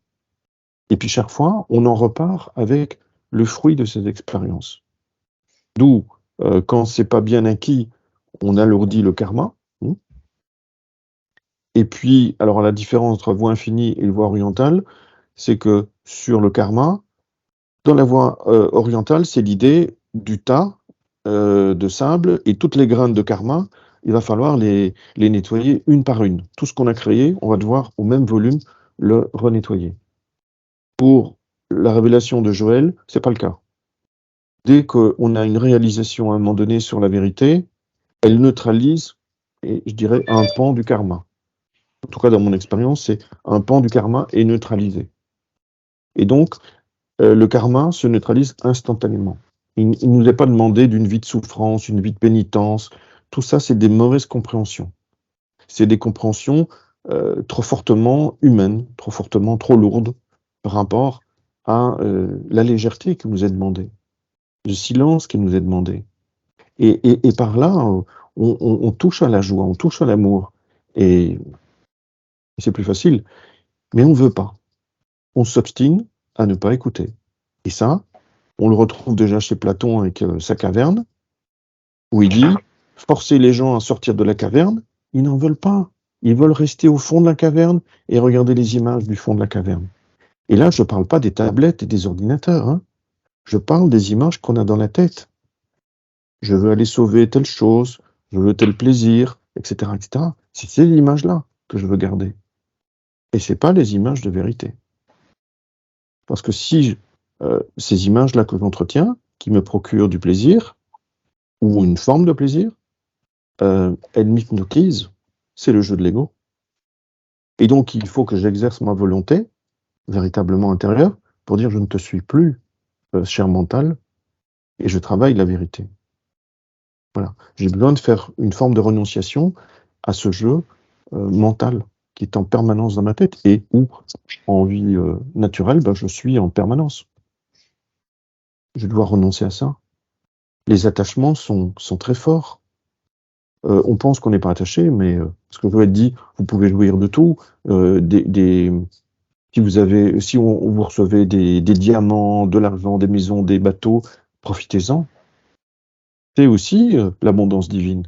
et puis chaque fois, on en repart avec le fruit de ces expériences. D'où, quand c'est pas bien acquis, on alourdit le karma. Et puis, alors la différence entre voie infinie et voie orientale, c'est que sur le karma, dans la voie orientale, c'est l'idée du tas de sable et toutes les graines de karma, il va falloir les nettoyer une par une. Tout ce qu'on a créé, on va devoir au même volume le renettoyer. Pour la révélation de Joël, c'est pas le cas. Dès qu'on a une réalisation à un moment donné sur la vérité, elle neutralise, et je dirais, un pan du karma. En tout cas, dans mon expérience, c'est un pan du karma est neutralisé. Et donc, le karma se neutralise instantanément. Il ne nous est pas demandé d'une vie de souffrance, une vie de pénitence. Tout ça, c'est des mauvaises compréhensions. C'est des compréhensions trop fortement humaines, trop lourdes par rapport à la légèreté qui nous est demandée, le silence qui nous est demandé. Et par là, on touche à la joie, on touche à l'amour. Et c'est plus facile. Mais on ne veut pas. On s'obstine à ne pas écouter. Et ça, on le retrouve déjà chez Platon avec sa caverne, où il dit « Forcer les gens à sortir de la caverne, ils n'en veulent pas. Ils veulent rester au fond de la caverne et regarder les images du fond de la caverne. Et là, je ne parle pas des tablettes et des ordinateurs, hein. Je parle des images qu'on a dans la tête. Je veux aller sauver telle chose, je veux tel plaisir, etc., etc. C'est ces images-là que je veux garder. Et ce n'est pas les images de vérité. Parce que si ces images-là que j'entretiens, qui me procurent du plaisir, ou une forme de plaisir, elles m'hypnotisent, c'est le jeu de l'ego. Et donc, il faut que j'exerce ma volonté, véritablement intérieure, pour dire je ne te suis plus, cher mental, et je travaille la vérité. Voilà. J'ai besoin de faire une forme de renonciation à ce jeu mental qui est en permanence dans ma tête et où, en vie naturelle, je suis en permanence. Je dois renoncer à ça. Les attachements sont très forts. On pense qu'on n'est pas attaché, mais ce que je veux être dit, vous pouvez jouir de tout. Si vous recevez des diamants, de l'argent, des maisons, des bateaux, profitez-en. C'est aussi l'abondance divine.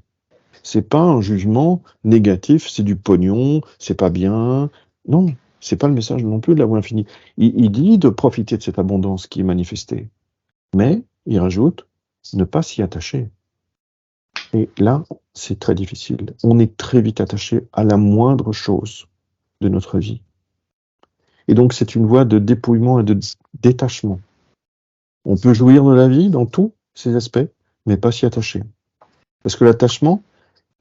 C'est pas un jugement négatif, c'est du pognon, c'est pas bien. Non, c'est pas le message non plus de la voie infinie. Il dit de profiter de cette abondance qui est manifestée. Mais, il rajoute, ne pas s'y attacher. Et là, c'est très difficile. On est très vite attaché à la moindre chose de notre vie. Et donc, c'est une voie de dépouillement et de détachement. On peut jouir de la vie dans tous ses aspects, mais pas s'y attacher. Parce que l'attachement,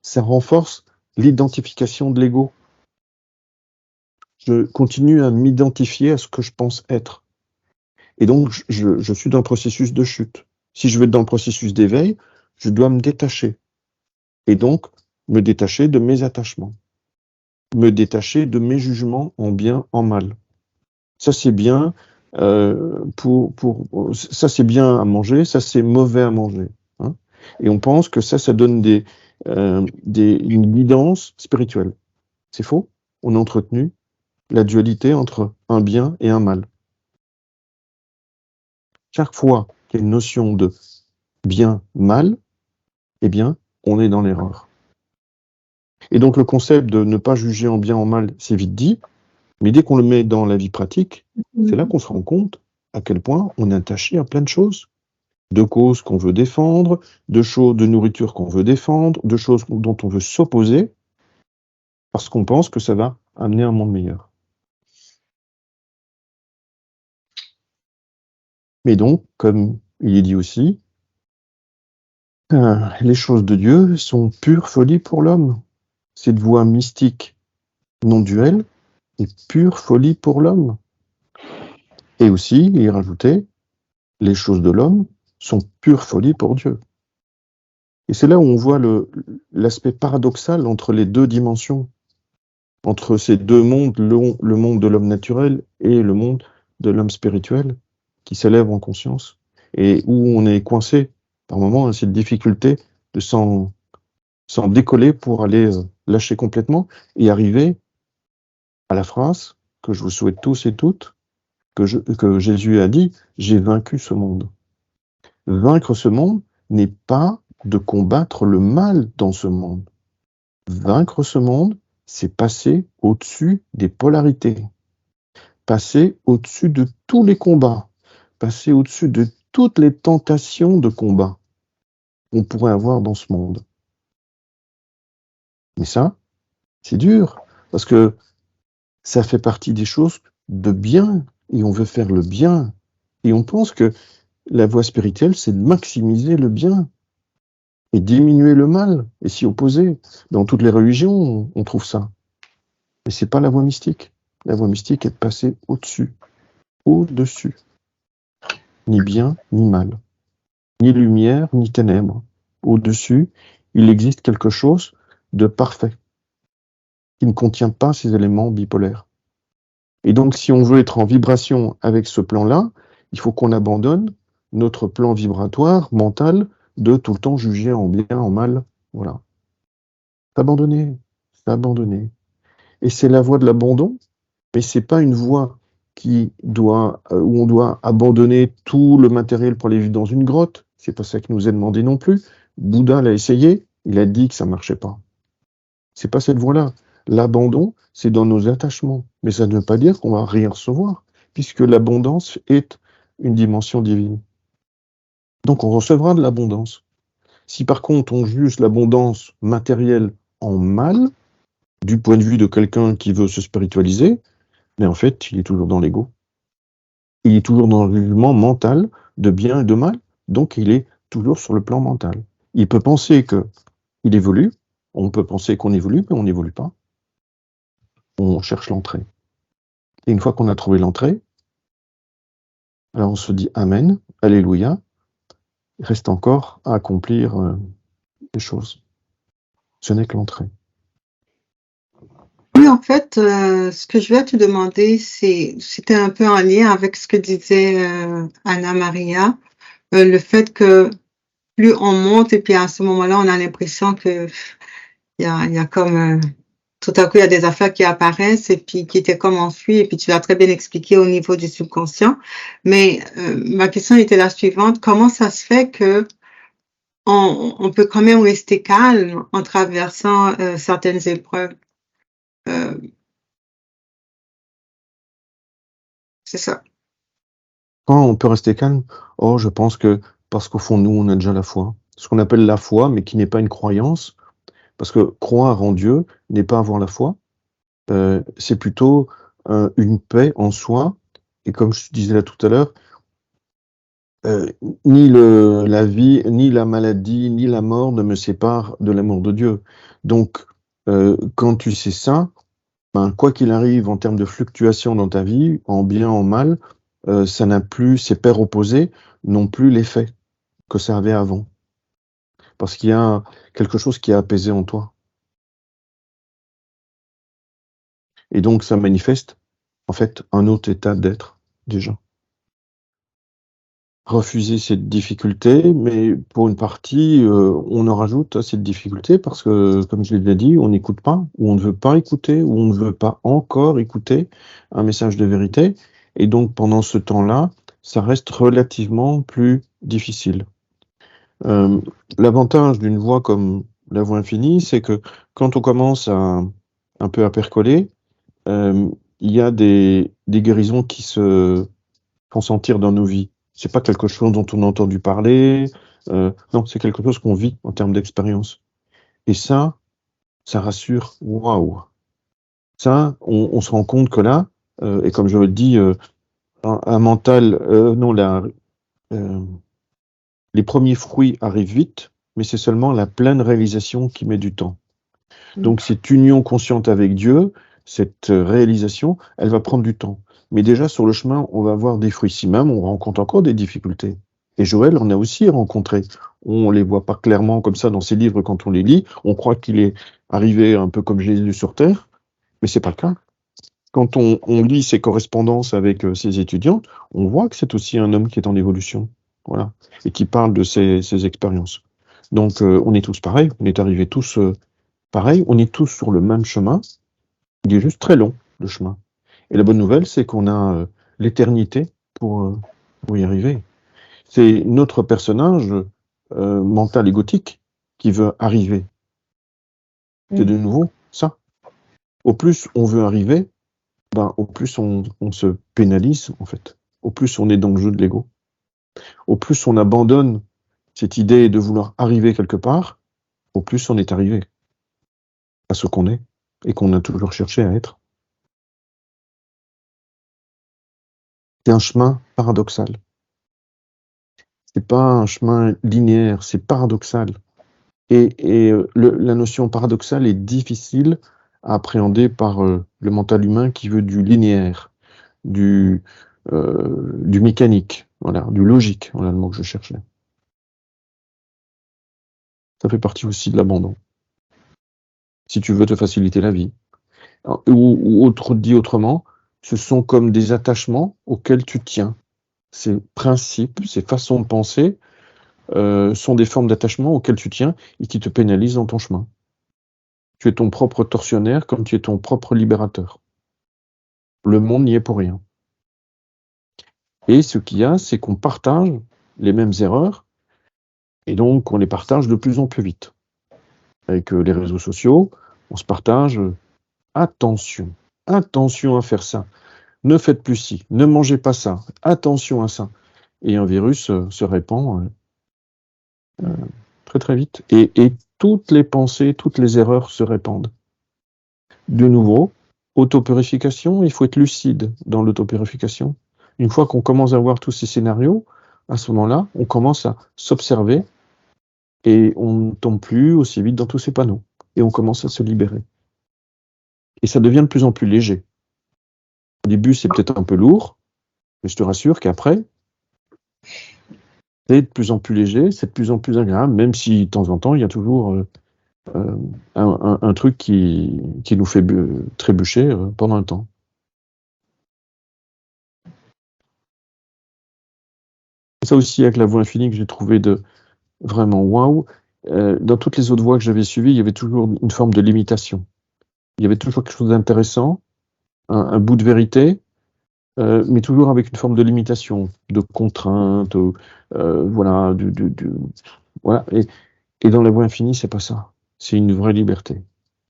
ça renforce l'identification de l'ego. Je continue à m'identifier à ce que je pense être. Et donc, je suis dans un processus de chute. Si je veux être dans le processus d'éveil, je dois me détacher. Et donc, me détacher de mes attachements. Me détacher de mes jugements en bien, en mal. Ça, c'est bien ça, c'est bien à manger, ça, c'est mauvais à manger. Hein. Et on pense que ça donne une guidance spirituelle. C'est faux. On a entretenu la dualité entre un bien et un mal. Chaque fois qu'il y a une notion de bien-mal, eh bien, on est dans l'erreur. Et donc, le concept de ne pas juger en bien, en mal, c'est vite dit, mais dès qu'on le met dans la vie pratique, c'est là qu'on se rend compte à quel point on est attaché à plein de choses. De causes qu'on veut défendre, de choses de nourriture qu'on veut défendre, de choses dont on veut s'opposer, parce qu'on pense que ça va amener un monde meilleur. Mais donc, comme il est dit aussi, les choses de Dieu sont pure folie pour l'homme. Cette voie mystique non duelle est pure folie pour l'homme. Et aussi, il rajoutait, les choses de l'homme sont pure folie pour Dieu. Et c'est là où on voit l'aspect paradoxal entre les deux dimensions, entre ces deux mondes, le monde de l'homme naturel et le monde de l'homme spirituel, qui s'élève en conscience, et où on est coincé par moments, cette difficulté de s'en décoller pour aller lâcher complètement et arriver à la phrase que je vous souhaite tous et toutes, que Jésus a dit, j'ai vaincu ce monde. Vaincre ce monde n'est pas de combattre le mal dans ce monde. Vaincre ce monde, c'est passer au-dessus des polarités, passer au-dessus de tous les combats, passer au-dessus de toutes les tentations de combat qu'on pourrait avoir dans ce monde. Mais ça, c'est dur, parce que ça fait partie des choses de bien, et on veut faire le bien. Et on pense que la voie spirituelle, c'est de maximiser le bien et diminuer le mal, et s'y opposer. Dans toutes les religions, on trouve ça. Mais c'est pas la voie mystique. La voie mystique est de passer au-dessus, au-dessus. Ni bien, ni mal. Ni lumière, ni ténèbres. Au-dessus, il existe quelque chose de parfait, qui ne contient pas ces éléments bipolaires. Et donc, si on veut être en vibration avec ce plan-là, il faut qu'on abandonne notre plan vibratoire, mental, de tout le temps juger en bien, en mal. Voilà. S'abandonner. Et c'est la voie de l'abandon, mais c'est pas une voie où on doit abandonner tout le matériel pour aller vivre dans une grotte. C'est pas ça qui nous est demandé non plus. Bouddha l'a essayé, il a dit que ça marchait pas. C'est pas cette voie-là. L'abandon, c'est dans nos attachements. Mais ça ne veut pas dire qu'on va rien recevoir. puisque l'abondance est une dimension divine. Donc on recevra de l'abondance. Si par contre on juge l'abondance matérielle en mal, du point de vue de quelqu'un qui veut se spiritualiser, mais en fait, il est toujours dans l'ego. Il est toujours dans le jugement mental de bien et de mal, donc il est toujours sur le plan mental. Il peut penser qu'il évolue, on peut penser qu'on évolue, mais on n'évolue pas. On cherche l'entrée. Et une fois qu'on a trouvé l'entrée, alors on se dit Amen, Alléluia, il reste encore à accomplir des choses. Ce n'est que l'entrée. Oui, en fait, ce que je vais te demander, c'était un peu en lien avec ce que disait Anna Maria, le fait que plus on monte et puis à ce moment-là, on a l'impression que il y a comme tout à coup il y a des affaires qui apparaissent et puis qui étaient comme enfuies et puis tu l'as très bien expliqué au niveau du subconscient. Mais ma question était la suivante: comment ça se fait que on peut quand même rester calme en traversant certaines épreuves? C'est ça. Quand on peut rester calme, oh, je pense que parce qu'au fond, nous, on a déjà la foi. Ce qu'on appelle la foi, mais qui n'est pas une croyance, parce que croire en Dieu n'est pas avoir la foi, c'est plutôt une paix en soi. Et comme je disais là tout à l'heure, ni la vie, ni la maladie, ni la mort ne me séparent de l'amour de Dieu. Donc, quand tu sais ça, ben, quoi qu'il arrive en termes de fluctuation dans ta vie, en bien, en mal, ça n'a plus, ces paires opposées n'ont plus l'effet que ça avait avant. Parce qu'il y a quelque chose qui est apaisé en toi. Et donc, ça manifeste, en fait, un autre état d'être, déjà. Refuser cette difficulté, mais pour une partie, on en rajoute à cette difficulté parce que, comme je l'ai déjà dit, on n'écoute pas, ou on ne veut pas écouter, ou on ne veut pas encore écouter un message de vérité. Et donc, pendant ce temps-là, ça reste relativement plus difficile. L'avantage d'une voie comme la voie infinie, c'est que quand on commence un peu à percoler, il y a des guérisons qui se font sentir dans nos vies. C'est pas quelque chose dont on a entendu parler, non, c'est quelque chose qu'on vit en termes d'expérience. Et ça rassure, waouh! Ça, on se rend compte que là, et comme je le dis, un mental, non, les premiers fruits arrivent vite, mais c'est seulement la pleine réalisation qui met du temps. Donc cette union consciente avec Dieu, cette réalisation, elle va prendre du temps. Mais déjà sur le chemin, on va avoir des fruits. Si même on rencontre encore des difficultés. Et Joël en a aussi rencontré. On les voit pas clairement comme ça dans ses livres quand on les lit. On croit qu'il est arrivé un peu comme Jésus sur terre, mais c'est pas le cas. Quand on lit ses correspondances avec ses étudiants, on voit que c'est aussi un homme qui est en évolution. Voilà. Et qui parle de ses expériences. Donc on est tous pareils, on est arrivés tous pareil, on est tous sur le même chemin. Il est juste très long, le chemin. Et la bonne nouvelle, c'est qu'on a l'éternité pour y arriver. C'est notre personnage mental égotique qui veut arriver. C'est de nouveau ça. Au plus on veut arriver, ben, au plus on se pénalise, en fait. Au plus on est dans le jeu de l'ego. Au plus on abandonne cette idée de vouloir arriver quelque part, au plus on est arrivé à ce qu'on est et qu'on a toujours cherché à être. C'est un chemin paradoxal. C'est pas un chemin linéaire, c'est paradoxal. Et la notion paradoxale est difficile à appréhender par le mental humain qui veut du linéaire, du mécanique, voilà, du logique, voilà le mot que je cherchais. Ça fait partie aussi de l'abandon. Si tu veux te faciliter la vie. Ou dit autrement, ce sont comme des attachements auxquels tu tiens. Ces principes, ces façons de penser sont des formes d'attachement auxquelles tu tiens et qui te pénalisent dans ton chemin. Tu es ton propre tortionnaire comme tu es ton propre libérateur. Le monde n'y est pour rien. Et ce qu'il y a, c'est qu'on partage les mêmes erreurs et donc on les partage de plus en plus vite. Avec les réseaux sociaux, on se partage attention à faire ça. ne faites plus ci, ne mangez pas ça, attention à ça. Et un virus se répand très très vite. Et toutes les pensées, toutes les erreurs se répandent. De nouveau, autopurification, il faut être lucide dans l'autopurification. Une fois qu'on commence à voir tous ces scénarios, à ce moment-là, on commence à s'observer et on ne tombe plus aussi vite dans tous ces panneaux. Et on commence à se libérer. Et ça devient de plus en plus léger. Au début, c'est peut-être un peu lourd, mais je te rassure qu'après, c'est de plus en plus léger, c'est de plus en plus agréable, même si de temps en temps, il y a toujours un truc qui nous fait trébucher pendant un temps. Ça aussi, avec la voie infinie que j'ai trouvé vraiment waouh. Dans toutes les autres voies que j'avais suivies, il y avait toujours une forme de limitation. Il y avait toujours quelque chose d'intéressant, un bout de vérité, mais toujours avec une forme de limitation, de contrainte, voilà, voilà. Et dans la voie infinie, c'est pas ça. C'est une vraie liberté.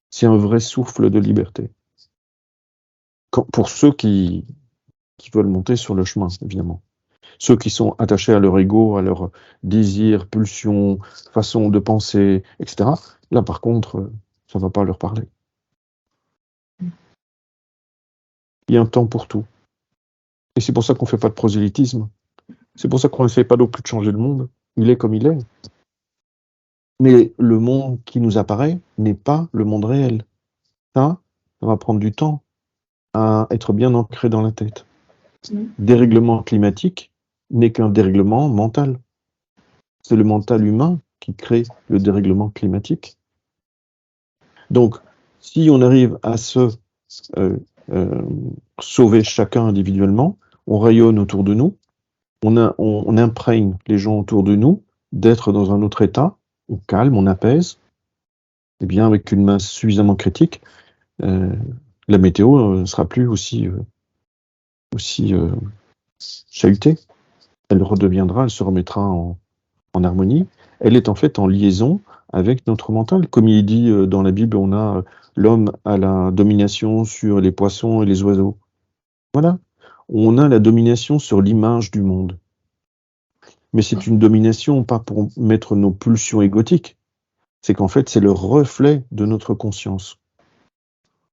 C'est un vrai souffle de liberté. Pour ceux qui veulent monter sur le chemin, évidemment. Ceux qui sont attachés à leur ego, à leur désir, pulsion, façon de penser, etc. Là, par contre, ça va pas leur parler. Il y a un temps pour tout. Et c'est pour ça qu'on ne fait pas de prosélytisme. C'est pour ça qu'on n'essaie pas non plus de changer le monde. Il est comme il est. Mais le monde qui nous apparaît n'est pas le monde réel. Ça va prendre du temps à être bien ancré dans la tête. Dérèglement climatique n'est qu'un dérèglement mental. C'est le mental humain qui crée le dérèglement climatique. Donc, si on arrive à se sauver chacun individuellement, on rayonne autour de nous, on imprègne les gens autour de nous d'être dans un autre état, on calme, on apaise, et bien avec une masse suffisamment critique, la météo ne sera plus aussi chahutée. Elle redeviendra, elle se remettra en harmonie. Elle est en fait en liaison avec notre mental. Comme il dit dans la Bible, on a l'homme à la domination sur les poissons et les oiseaux. Voilà. On a la domination sur l'image du monde. Mais c'est une domination pas pour mettre nos pulsions égotiques. C'est qu'en fait, c'est le reflet de notre conscience.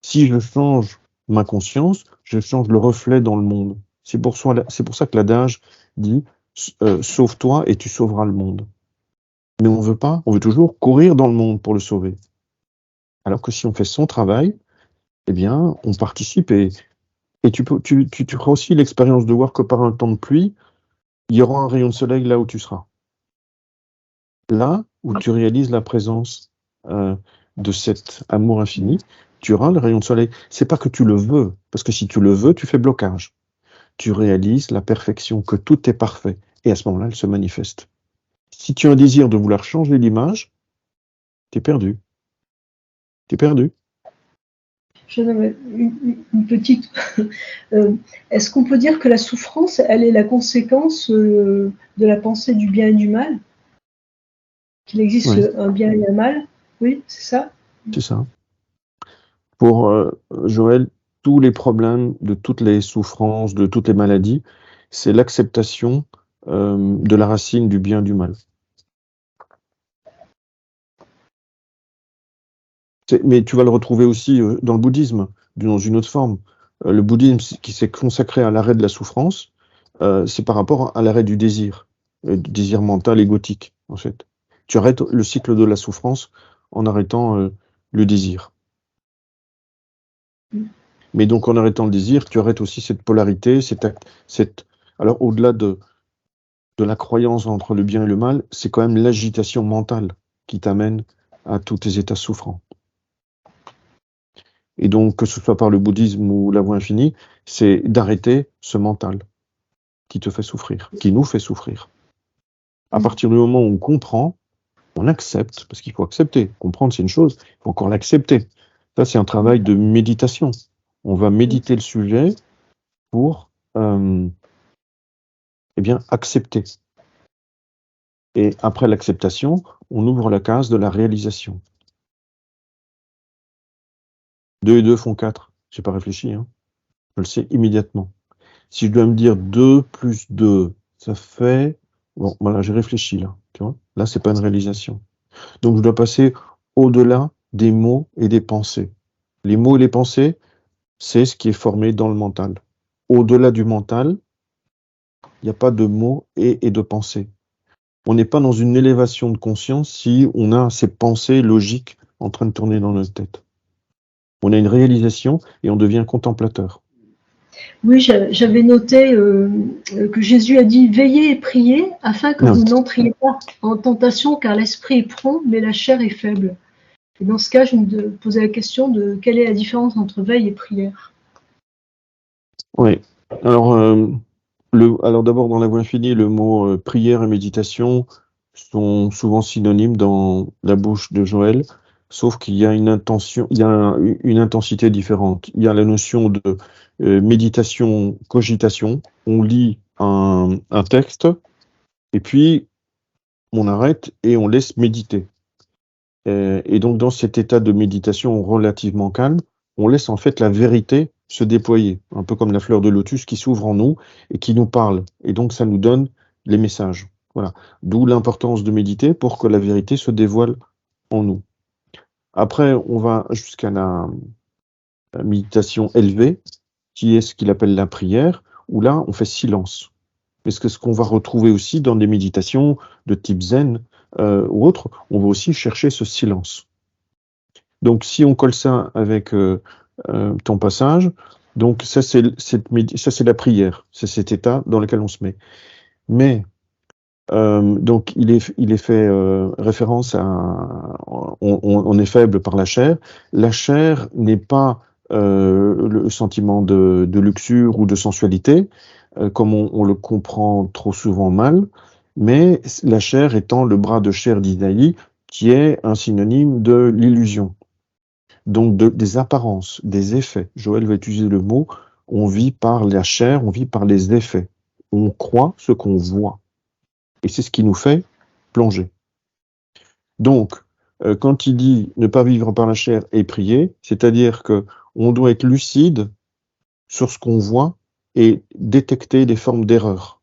Si je change ma conscience, je change le reflet dans le monde. C'est pour ça que l'adage dit sauve-toi et tu sauveras le monde. Mais on veut pas, on veut toujours courir dans le monde pour le sauver. Alors que si on fait son travail, eh bien, on participe et tu feras aussi l'expérience de voir que par un temps de pluie, il y aura un rayon de soleil là où tu seras. Là où tu réalises la présence de cet amour infini, tu auras le rayon de soleil. C'est pas que tu le veux, parce que si tu le veux, tu fais blocage. Tu réalises la perfection, que tout est parfait. Et à ce moment-là, elle se manifeste. Si tu as un désir de vouloir changer l'image, t'es perdu. T'es perdu. Je avais une petite. Est-ce qu'on peut dire que la souffrance, elle est la conséquence de la pensée du bien et du mal? Qu'il existe Oui. un bien et un mal? Oui, c'est ça? C'est ça. Pour Joël, tous les problèmes, de toutes les souffrances, de toutes les maladies, c'est l'acceptation de la racine du bien et du mal. Mais tu vas le retrouver aussi dans le bouddhisme, dans une autre forme. Le bouddhisme qui s'est consacré à l'arrêt de la souffrance, c'est par rapport à l'arrêt du désir mental égotique, en fait. Tu arrêtes le cycle de la souffrance en arrêtant le désir. Mais donc, en arrêtant le désir, tu arrêtes aussi cette polarité, alors, au-delà de la croyance entre le bien et le mal, c'est quand même l'agitation mentale qui t'amène à tous tes états souffrants. Et donc, que ce soit par le bouddhisme ou la voie infinie, c'est d'arrêter ce mental qui te fait souffrir, qui nous fait souffrir. À partir du moment où on comprend, on accepte, parce qu'il faut accepter. Comprendre, c'est une chose, il faut encore l'accepter. Ça, c'est un travail de méditation. On va méditer le sujet pour accepter. Et après l'acceptation, on ouvre la case de la réalisation. 2 et 2 font 4. J'ai pas réfléchi. Hein. Je le sais immédiatement. Si je dois me dire 2 plus 2, ça fait... Bon, voilà, j'ai réfléchi là, tu vois. Là, c'est pas une réalisation. Donc, je dois passer au-delà des mots et des pensées. Les mots et les pensées, c'est ce qui est formé dans le mental. Au-delà du mental, il n'y a pas de mots et de pensées. On n'est pas dans une élévation de conscience si on a ces pensées logiques en train de tourner dans notre tête. On a une réalisation et on devient contemplateur. Oui, j'avais noté que Jésus a dit « Veillez et priez afin que vous n'entriez pas en tentation, car l'esprit est prompt, mais la chair est faible. » Et dans ce cas, je me posais la question de quelle est la différence entre veille et prière. Oui. Alors, alors d'abord, dans la voie infinie, le mot prière et méditation sont souvent synonymes dans la bouche de Joël, sauf qu'il y a une intention, il y a une intensité différente. Il y a la notion de méditation, cogitation. On lit un texte et puis on arrête et on laisse méditer. Et donc dans cet état de méditation relativement calme, on laisse en fait la vérité se déployer, un peu comme la fleur de lotus qui s'ouvre en nous et qui nous parle. Et donc ça nous donne les messages. Voilà. D'où l'importance de méditer pour que la vérité se dévoile en nous. Après, on va jusqu'à la méditation élevée, qui est ce qu'il appelle la prière, où là, on fait silence. Parce que ce qu'on va retrouver aussi dans des méditations de type zen ou autres, on va aussi chercher ce silence. Donc, si on colle ça avec ton passage, donc ça c'est la prière, c'est cet état dans lequel on se met. Mais donc il est fait référence à on est faible par la chair. La chair n'est pas le sentiment de luxure ou de sensualité, comme on le comprend trop souvent mal, mais la chair étant le bras de chair d'Isaïe, qui est un synonyme de l'illusion. Donc des apparences, des effets. Joël va utiliser le mot, on vit par la chair, on vit par les effets. On croit ce qu'on voit. Et c'est ce qui nous fait plonger. Donc, quand il dit ne pas vivre par la chair et prier, c'est-à-dire que on doit être lucide sur ce qu'on voit et détecter des formes d'erreur.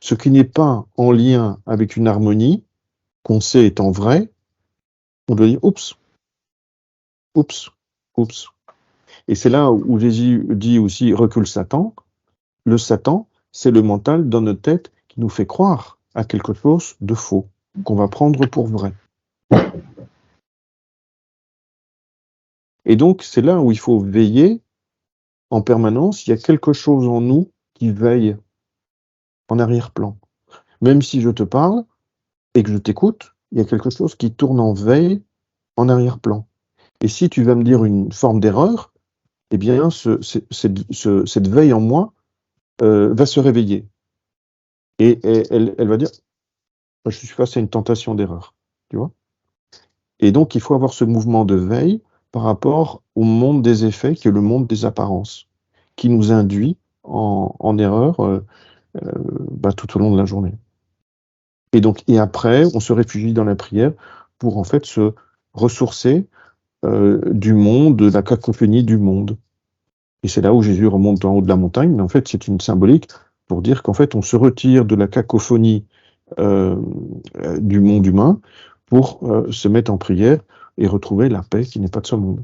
Ce qui n'est pas en lien avec une harmonie, qu'on sait étant vrai, on doit dire oups, oups, oups. Et c'est là où Jésus dit aussi recule Satan. Le Satan, c'est le mental dans notre tête qui nous fait croire à quelque chose de faux, qu'on va prendre pour vrai. Et donc, c'est là où il faut veiller en permanence. Il y a quelque chose en nous qui veille en arrière-plan. Même si je te parle et que je t'écoute, il y a quelque chose qui tourne en veille en arrière-plan. Et si tu vas me dire une forme d'erreur, eh bien, cette veille en moi va se réveiller. Et elle va dire, je suis face à une tentation d'erreur. Tu vois ? Et donc, il faut avoir ce mouvement de veille par rapport au monde des effets, qui est le monde des apparences, qui nous induit en erreur tout au long de la journée. Et après, on se réfugie dans la prière pour en fait se ressourcer du monde, de la cacophonie du monde. Et c'est là où Jésus remonte en haut de la montagne, mais en fait, c'est une symbolique pour dire qu'en fait, on se retire de la cacophonie du monde humain pour se mettre en prière et retrouver la paix qui n'est pas de ce monde.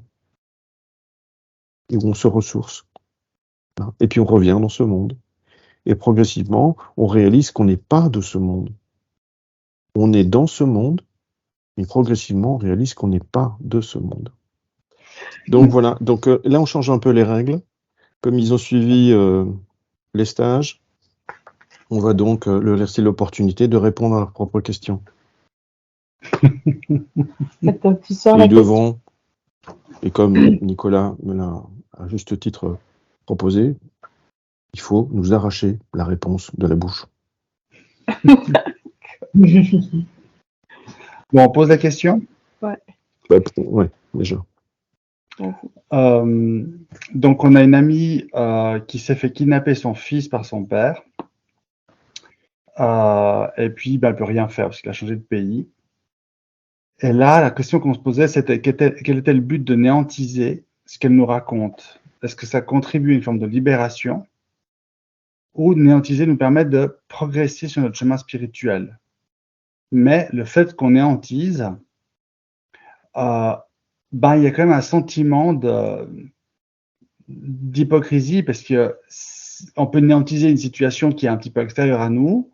Et où on se ressource. Et puis on revient dans ce monde. Et progressivement, on réalise qu'on n'est pas de ce monde. On est dans ce monde, mais progressivement, on réalise qu'on n'est pas de ce monde. Donc voilà. Donc là, on change un peu les règles. Comme ils ont suivi les stages, on va donc leur laisser l'opportunité de répondre à leurs propres questions. Ils devront, et comme Nicolas me l'a à juste titre proposé, il faut nous arracher la réponse de la bouche. Bon, on pose la question ? Ouais. Ouais, déjà. Donc, on a une amie qui s'est fait kidnapper son fils par son père. Et puis, elle ne peut rien faire parce qu'il a changé de pays. Et là, la question qu'on se posait, c'était quel était le but de néantiser ce qu'elle nous raconte ? est-ce que ça contribue à une forme de libération, ou néantiser nous permet de progresser sur notre chemin spirituel. Mais le fait qu'on néantise, il y a quand même un sentiment d'hypocrisie, parce que on peut néantiser une situation qui est un petit peu extérieure à nous,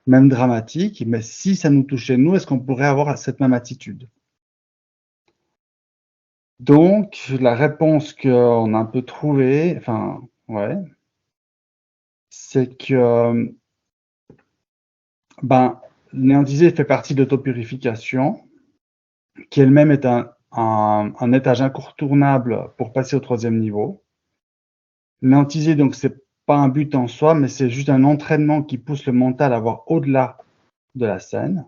même dramatique, mais si ça nous touchait nous, est-ce qu'on pourrait avoir cette même attitude? Donc, la réponse qu'on a un peu trouvée, enfin, ouais, c'est que, néantiser fait partie de l'autopurification, qui elle-même est un étage incontournable pour passer au 3e niveau. Néantiser, donc, c'est pas un but en soi, mais c'est juste un entraînement qui pousse le mental à voir au-delà de la scène.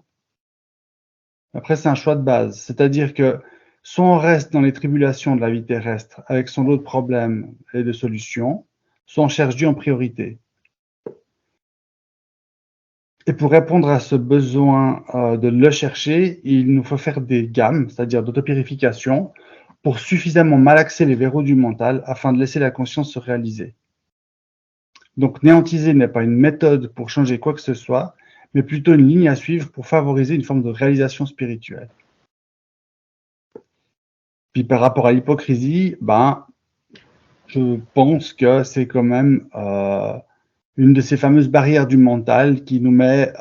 Après, c'est un choix de base, c'est-à-dire que soit on reste dans les tribulations de la vie terrestre avec son lot de problèmes et de solutions, soit on cherche Dieu en priorité. Et pour répondre à ce besoin de le chercher, il nous faut faire des gammes, c'est-à-dire d'autopurification, pour suffisamment malaxer les verrous du mental afin de laisser la conscience se réaliser. Donc, néantiser n'est pas une méthode pour changer quoi que ce soit, mais plutôt une ligne à suivre pour favoriser une forme de réalisation spirituelle. Puis par rapport à l'hypocrisie, je pense que c'est quand même une de ces fameuses barrières du mental qui nous met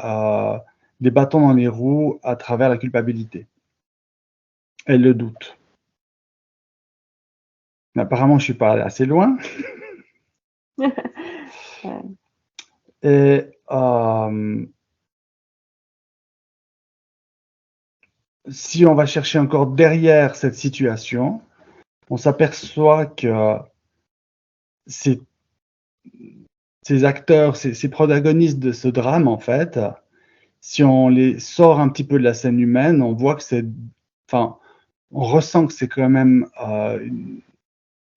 des bâtons dans les roues à travers la culpabilité et le doute. Mais apparemment, je suis pas allé assez loin. Et si on va chercher encore derrière cette situation, on s'aperçoit que ces acteurs, ces protagonistes de ce drame, en fait, si on les sort un petit peu de la scène humaine, on voit que on ressent que c'est quand même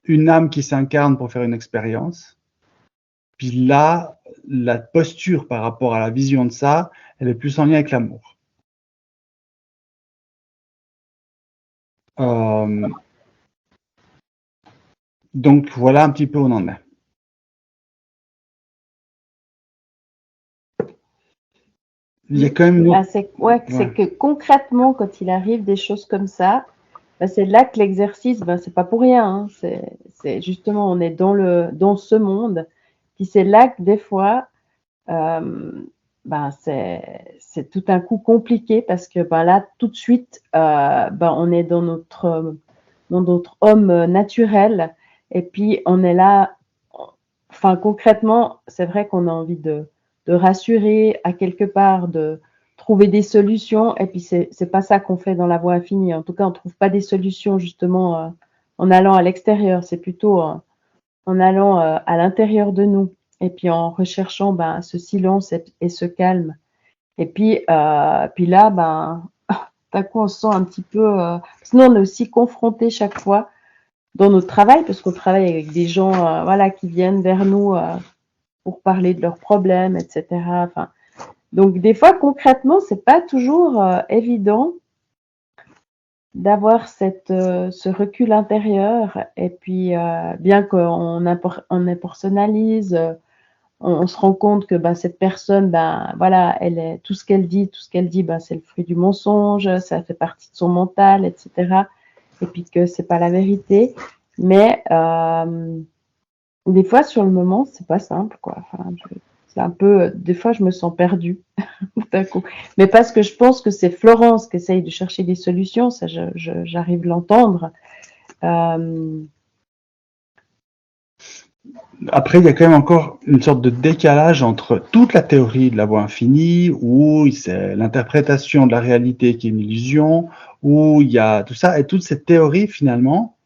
une âme qui s'incarne pour faire une expérience. Puis là, la posture par rapport à la vision de ça, elle est plus en lien avec l'amour. Donc voilà un petit peu où on en est. Il y a quand même une autre... c'est que concrètement, quand il arrive des choses comme ça, c'est là que l'exercice, c'est pas pour rien. Hein. C'est justement, on est dans ce monde. Puis c'est là que des fois, c'est tout un coup compliqué parce que là, tout de suite, on est dans notre homme naturel. Et puis, on est là, concrètement, c'est vrai qu'on a envie de rassurer à quelque part, de trouver des solutions. Et puis, c'est pas ça qu'on fait dans la voie infinie. En tout cas, on trouve pas des solutions justement en allant à l'extérieur. C'est plutôt en allant à l'intérieur de nous. Et puis, en recherchant ce silence et ce calme. Et puis là, d'un coup, on se sent un petit peu... Sinon, on est aussi confronté chaque fois dans notre travail, parce qu'on travaille avec des gens qui viennent vers nous pour parler de leurs problèmes, etc. Donc, des fois, concrètement, c'est pas toujours évident d'avoir ce recul intérieur. Et puis, bien qu'on impersonnalise, on se rend compte que cette personne, elle est tout ce qu'elle dit, c'est le fruit du mensonge, ça fait partie de son mental, etc. Et puis que c'est pas la vérité. Mais des fois, sur le moment, c'est pas simple, quoi. C'est un peu, des fois, je me sens perdue d'un coup. Mais parce que je pense que c'est Florence qui essaye de chercher des solutions, ça, j'arrive à l'entendre. Après, il y a quand même encore une sorte de décalage entre toute la théorie de la voie infinie, où c'est l'interprétation de la réalité qui est une illusion, où il y a tout ça, et toute cette théorie, finalement,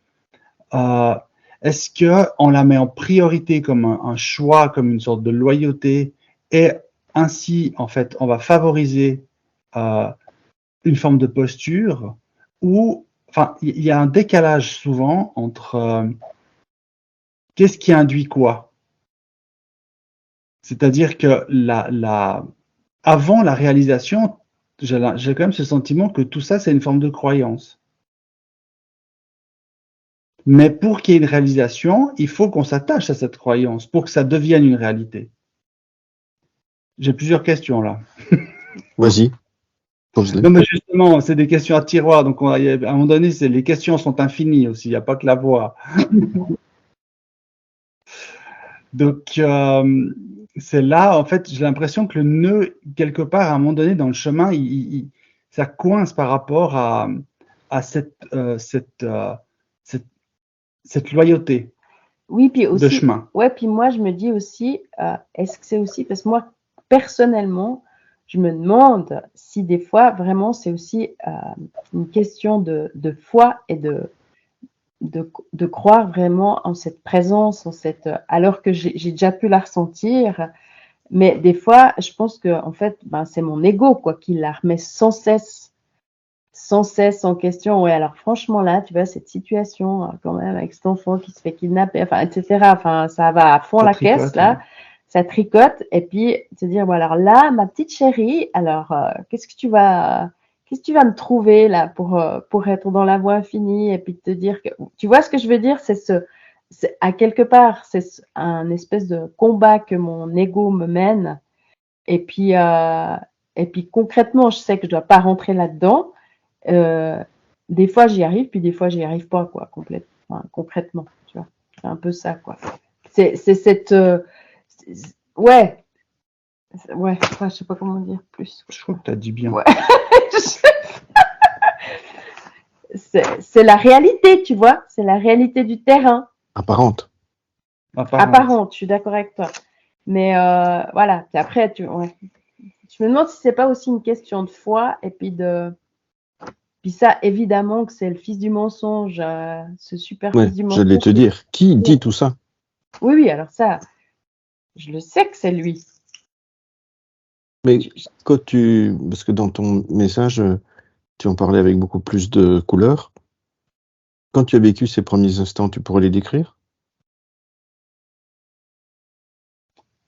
est-ce qu'on la met en priorité comme un choix, comme une sorte de loyauté, et ainsi, en fait, on va favoriser une forme de posture, ou, il y a un décalage souvent entre... qu'est-ce qui induit quoi? C'est-à-dire que avant la réalisation, j'ai quand même ce sentiment que tout ça, c'est une forme de croyance. Mais pour qu'il y ait une réalisation, il faut qu'on s'attache à cette croyance pour que ça devienne une réalité. J'ai plusieurs questions là. Vas-y, pose-les. Non, mais justement, c'est des questions à tiroir. Donc, à un moment donné, les questions sont infinies aussi. Il n'y a pas que la voix. Donc, c'est là, en fait, j'ai l'impression que le nœud, quelque part, à un moment donné, dans le chemin, ça coince par rapport à cette loyauté Oui, puis de aussi, chemin. ouais, puis moi, je me dis aussi, est-ce que c'est aussi, parce que moi, personnellement, je me demande si des fois, vraiment, c'est aussi une question de foi et de croire vraiment en cette présence, alors que j'ai déjà pu la ressentir, mais des fois, je pense que en fait, ben, c'est mon ego quoi qui la remet sans cesse en question. Ouais, alors franchement là, tu vois cette situation quand même avec cet enfant qui se fait kidnapper, enfin etc. Enfin, ça va à fond Ça la tricote, caisse là, ça tricote et puis se dire bon alors là, ma petite chérie, alors qu'est-ce que tu vas me trouver là pour être dans la voie infinie et puis te dire que tu vois ce que je veux dire, c'est à quelque part c'est un espèce de combat que mon ego me mène et puis concrètement je sais que je dois pas rentrer là-dedans. Des fois j'y arrive puis des fois j'y arrive pas quoi concrètement tu vois, c'est un peu ça quoi, c'est cette ouais enfin, je sais pas comment dire plus. Je trouve que tu as dit bien. Ouais. C'est la réalité, tu vois, c'est la réalité du terrain. Apparente. Apparente, je suis d'accord avec toi. Mais voilà, puis après, je me demande si c'est pas aussi une question de foi et puis ça, évidemment que c'est le fils du mensonge, ce super Ouais, fils du mensonge. j'allais te dire, qui dit tout ça? Oui, alors ça, je le sais que c'est lui. Mais parce que dans ton message, tu en parlais avec beaucoup plus de couleurs. Quand tu as vécu ces premiers instants, tu pourrais les décrire?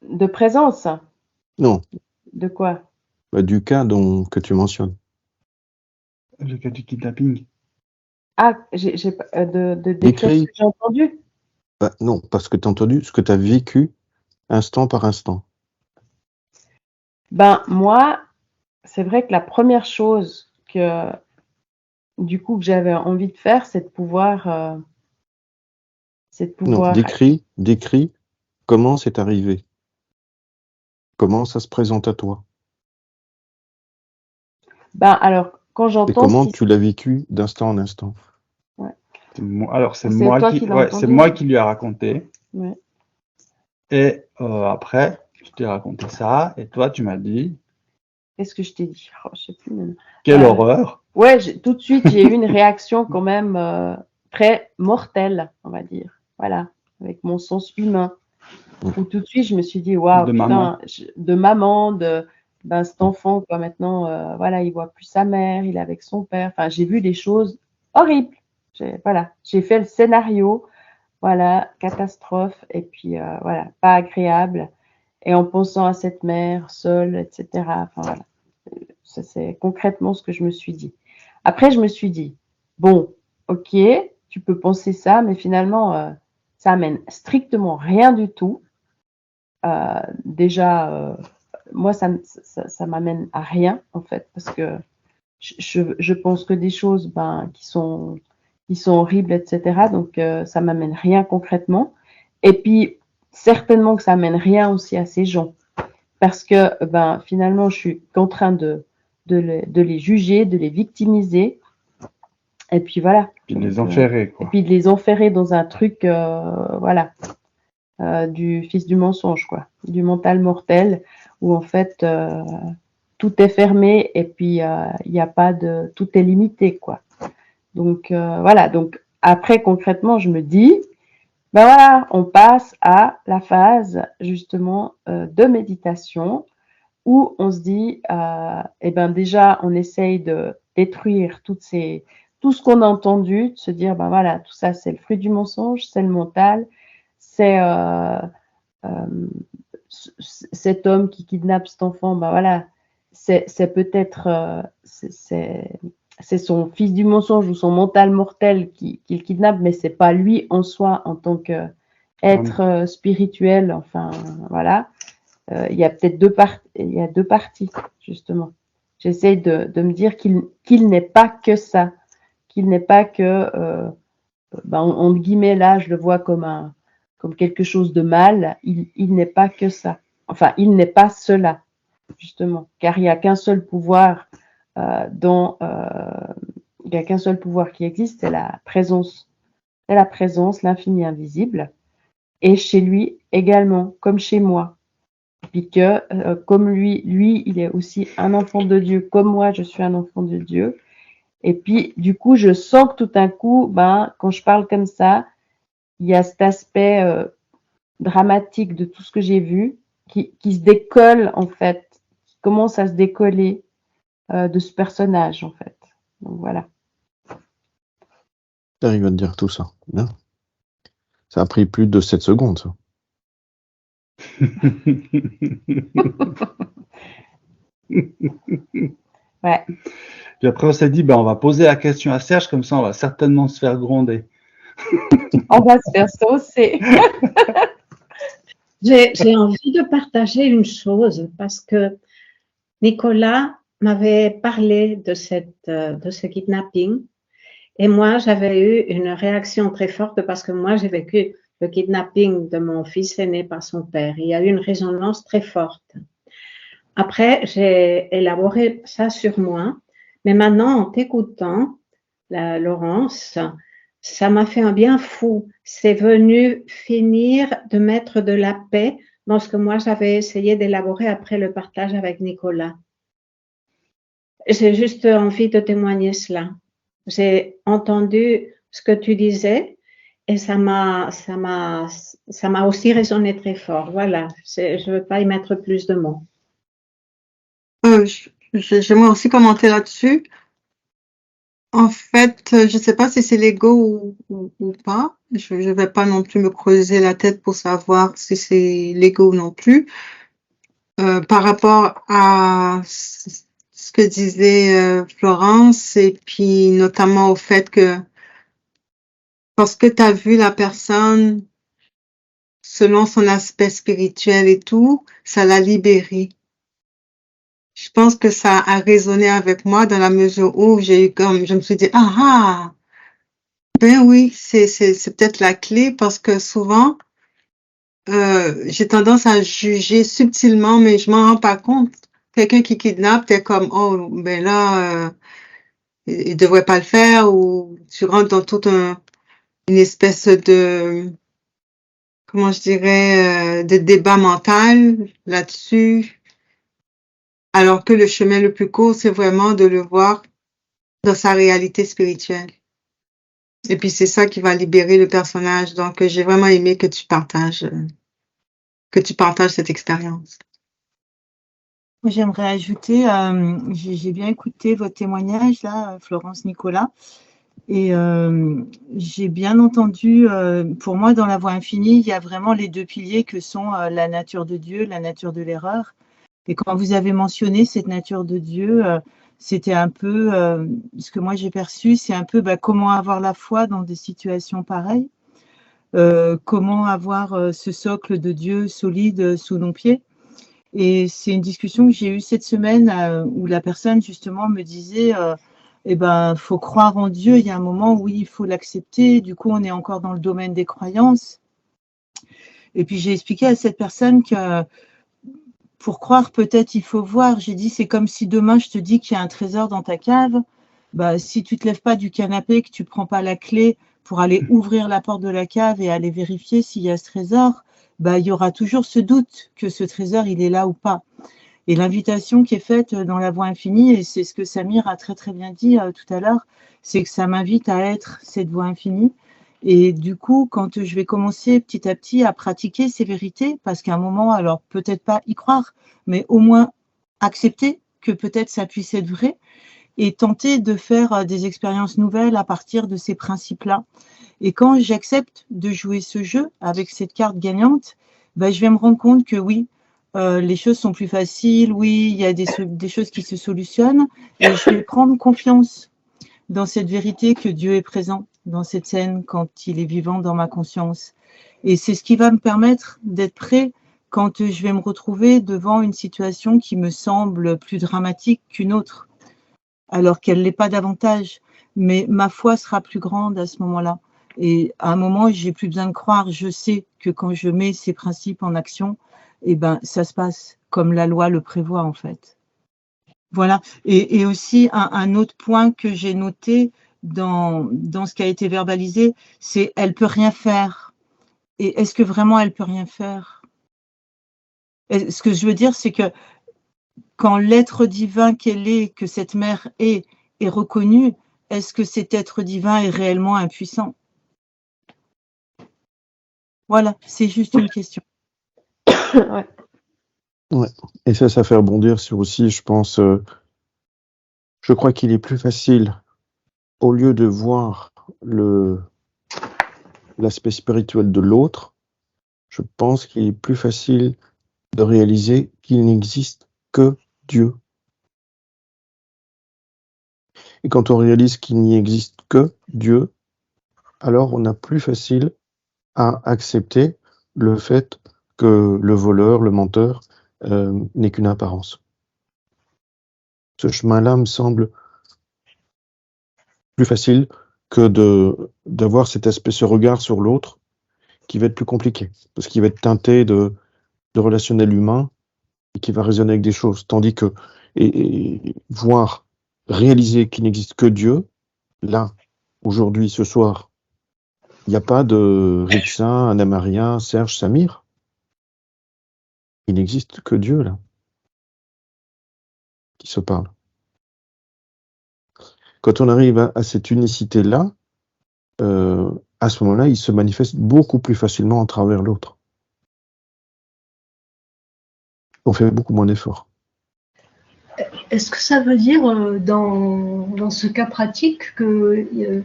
De présence? Non. De quoi? Du cas que tu mentionnes. Le cas du kidnapping. Ah, de décrire ce que j'ai entendu? Non, parce que tu as entendu ce que tu as vécu instant par instant. Ben, moi, c'est vrai que la première chose que j'avais envie de faire, c'est de pouvoir. Non, décris comment c'est arrivé. Comment ça se présente à toi. Ben, alors, quand j'entends. Et comment tu l'as vécu d'instant en instant. Ouais. Alors, c'est moi qui lui ai raconté. Ouais. Et après, je t'ai raconté ça. Et toi, tu m'as dit. Qu'est-ce que je t'ai dit? Je sais plus même. Quelle horreur! Ouais, tout de suite, j'ai eu une réaction quand même très mortelle, on va dire. Voilà, avec mon sens humain. Où tout de suite, je me suis dit, waouh, putain, de maman, cet enfant, quoi, maintenant, voilà, il voit plus sa mère, il est avec son père. Enfin, j'ai vu des choses horribles. J'ai fait le scénario, voilà, catastrophe, et puis voilà, pas agréable. Et en pensant à cette mère seule, etc. Enfin, voilà. Ça, c'est concrètement ce que je me suis dit. Après, je me suis dit, bon, ok, tu peux penser ça, mais finalement, ça amène strictement rien du tout. Déjà, moi, ça m'amène à rien, en fait, parce que je pense que des choses qui sont horribles, etc. Donc, ça m'amène rien concrètement. Et puis, certainement que ça amène rien aussi à ces gens. Parce que, finalement, je suis en train de les juger, de les victimiser. Et puis, voilà. Puis de les enferrer, quoi. Et puis de les enferrer dans un truc, voilà. Du fils du mensonge, quoi, du mental mortel, où en fait tout est fermé et puis il n'y a pas de, tout est limité, quoi. Donc voilà. Donc après concrètement, je me dis, voilà, on passe à la phase justement de méditation où on se dit, déjà, on essaye de détruire tout ce qu'on a entendu, de se dire, voilà, tout ça, c'est le fruit du mensonge, c'est le mental. C'est cet homme qui kidnappe cet enfant, voilà, c'est peut-être c'est son fils du mensonge ou son mental mortel qui le kidnappe, mais c'est pas lui en soi en tant qu'être spirituel. Enfin, voilà. Il y a peut-être deux parties, justement. J'essaie de me dire qu'il n'est pas que ça, qu'il n'est pas que, entre guillemets, là, je le vois comme quelque chose de mal. Il n'est pas que ça. Enfin, il n'est pas cela, justement, car il n'y a qu'un seul pouvoir il n'y a qu'un seul pouvoir qui existe, c'est la présence. C'est la présence, l'infini invisible, et chez lui également, comme chez moi. Puis que, comme lui, il est aussi un enfant de Dieu, comme moi, je suis un enfant de Dieu. Et puis, du coup, je sens que tout d'un coup, quand je parle comme ça, il y a cet aspect dramatique de tout ce que j'ai vu qui se décolle, en fait, qui commence à se décoller de ce personnage, en fait. Donc, voilà. J'arrive à te dire tout ça. Bien. Ça a pris plus de 7 secondes, ça. Ouais. Puis après, on s'est dit, on va poser la question à Serge, comme ça, on va certainement se faire gronder. On va se faire saucer. J'ai envie de partager une chose parce que Nicolas m'avait parlé de ce kidnapping et moi, j'avais eu une réaction très forte parce que moi, j'ai vécu le kidnapping de mon fils aîné par son père. Il y a eu une résonance très forte. Après, j'ai élaboré ça sur moi, mais maintenant, en t'écoutant, Laurence, ça m'a fait un bien fou. C'est venu finir de mettre de la paix dans ce que moi, j'avais essayé d'élaborer après le partage avec Nicolas. J'ai juste envie de témoigner cela. J'ai entendu ce que tu disais et ça m'a aussi résonné très fort. Voilà, je ne veux pas y mettre plus de mots. J'aimerais aussi commenter là-dessus. En fait, je ne sais pas si c'est l'ego ou pas. Je ne vais pas non plus me creuser la tête pour savoir si c'est l'ego non plus. Par rapport à ce que disait Florence, et puis notamment au fait que parce que tu as vu la personne selon son aspect spirituel et tout, ça l'a libéré. Je pense que ça a résonné avec moi dans la mesure où j'ai eu je me suis dit, ben oui, c'est peut-être la clé parce que souvent, j'ai tendance à juger subtilement, mais je m'en rends pas compte. Quelqu'un qui kidnappe, t'es comme, oh, ben là, il devrait pas le faire, ou tu rentres dans toute une espèce de, comment je dirais, de débat mental là-dessus. Alors que le chemin le plus court, c'est vraiment de le voir dans sa réalité spirituelle. Et puis c'est ça qui va libérer le personnage. Donc j'ai vraiment aimé que tu partages cette expérience. J'aimerais ajouter, j'ai bien écouté votre témoignage là, Florence Nicolas, et j'ai bien entendu, pour moi dans la voie infinie, il y a vraiment les deux piliers que sont la nature de Dieu, la nature de l'erreur. Et quand vous avez mentionné cette nature de Dieu, c'était un peu, ce que moi j'ai perçu, c'est un peu comment avoir la foi dans des situations pareilles, comment avoir ce socle de Dieu solide sous nos pieds. Et c'est une discussion que j'ai eue cette semaine où la personne justement me disait faut croire en Dieu, il y a un moment où il faut l'accepter, du coup on est encore dans le domaine des croyances. Et puis j'ai expliqué à cette personne que pour croire peut-être il faut voir. J'ai dit c'est comme si demain je te dis qu'il y a un trésor dans ta cave, si tu te lèves pas du canapé, que tu prends pas la clé pour aller ouvrir la porte de la cave et aller vérifier s'il y a ce trésor, il y aura toujours ce doute que ce trésor, il est là ou pas. Et l'invitation qui est faite dans la voie infinie, et c'est ce que Samir a très très bien dit tout à l'heure, c'est que ça m'invite à être cette voie infinie. Et du coup, quand je vais commencer petit à petit à pratiquer ces vérités, parce qu'à un moment, alors peut-être pas y croire, mais au moins accepter que peut-être ça puisse être vrai, et tenter de faire des expériences nouvelles à partir de ces principes-là. Et quand j'accepte de jouer ce jeu avec cette carte gagnante, je vais me rendre compte que oui, les choses sont plus faciles, oui, il y a des choses qui se solutionnent, et je vais prendre confiance. dans cette vérité que Dieu est présent dans cette scène quand il est vivant dans ma conscience. Et c'est ce qui va me permettre d'être prêt quand je vais me retrouver devant une situation qui me semble plus dramatique qu'une autre, alors qu'elle ne l'est pas davantage. Mais ma foi sera plus grande à ce moment-là. Et à un moment, j'ai plus besoin de croire. Je sais que quand je mets ces principes en action, eh ben, ça se passe comme la loi le prévoit, en fait. Voilà. Et aussi, un autre point que j'ai noté dans ce qui a été verbalisé, c'est « elle peut rien faire ». Et est-ce que vraiment elle peut rien faire? Ce que je veux dire, c'est que quand l'être divin qu'elle est, que cette mère est reconnu, est-ce que cet être divin est réellement impuissant? Voilà, c'est juste une question. Ouais. Ouais. Et ça fait rebondir sur aussi, je pense, je crois qu'il est plus facile, au lieu de voir l'aspect spirituel de l'autre, je pense qu'il est plus facile de réaliser qu'il n'existe que Dieu. Et quand on réalise qu'il n'y existe que Dieu, alors on a plus facile à accepter le fait que le voleur, le menteur, n'est qu'une apparence. Ce chemin-là me semble plus facile que d'avoir cet aspect, ce regard sur l'autre, qui va être plus compliqué, parce qu'il va être teinté de relationnel humain, et qui va résonner avec des choses, tandis que et voir, réaliser qu'il n'existe que Dieu, là, aujourd'hui, ce soir, il n'y a pas de Rixin, Anna-Maria, Serge, Samir. Il n'existe que Dieu, là, qui se parle. Quand on arrive à cette unicité-là, à ce moment-là, il se manifeste beaucoup plus facilement à travers l'autre. On fait beaucoup moins d'efforts. Est-ce que ça veut dire, dans ce cas pratique, que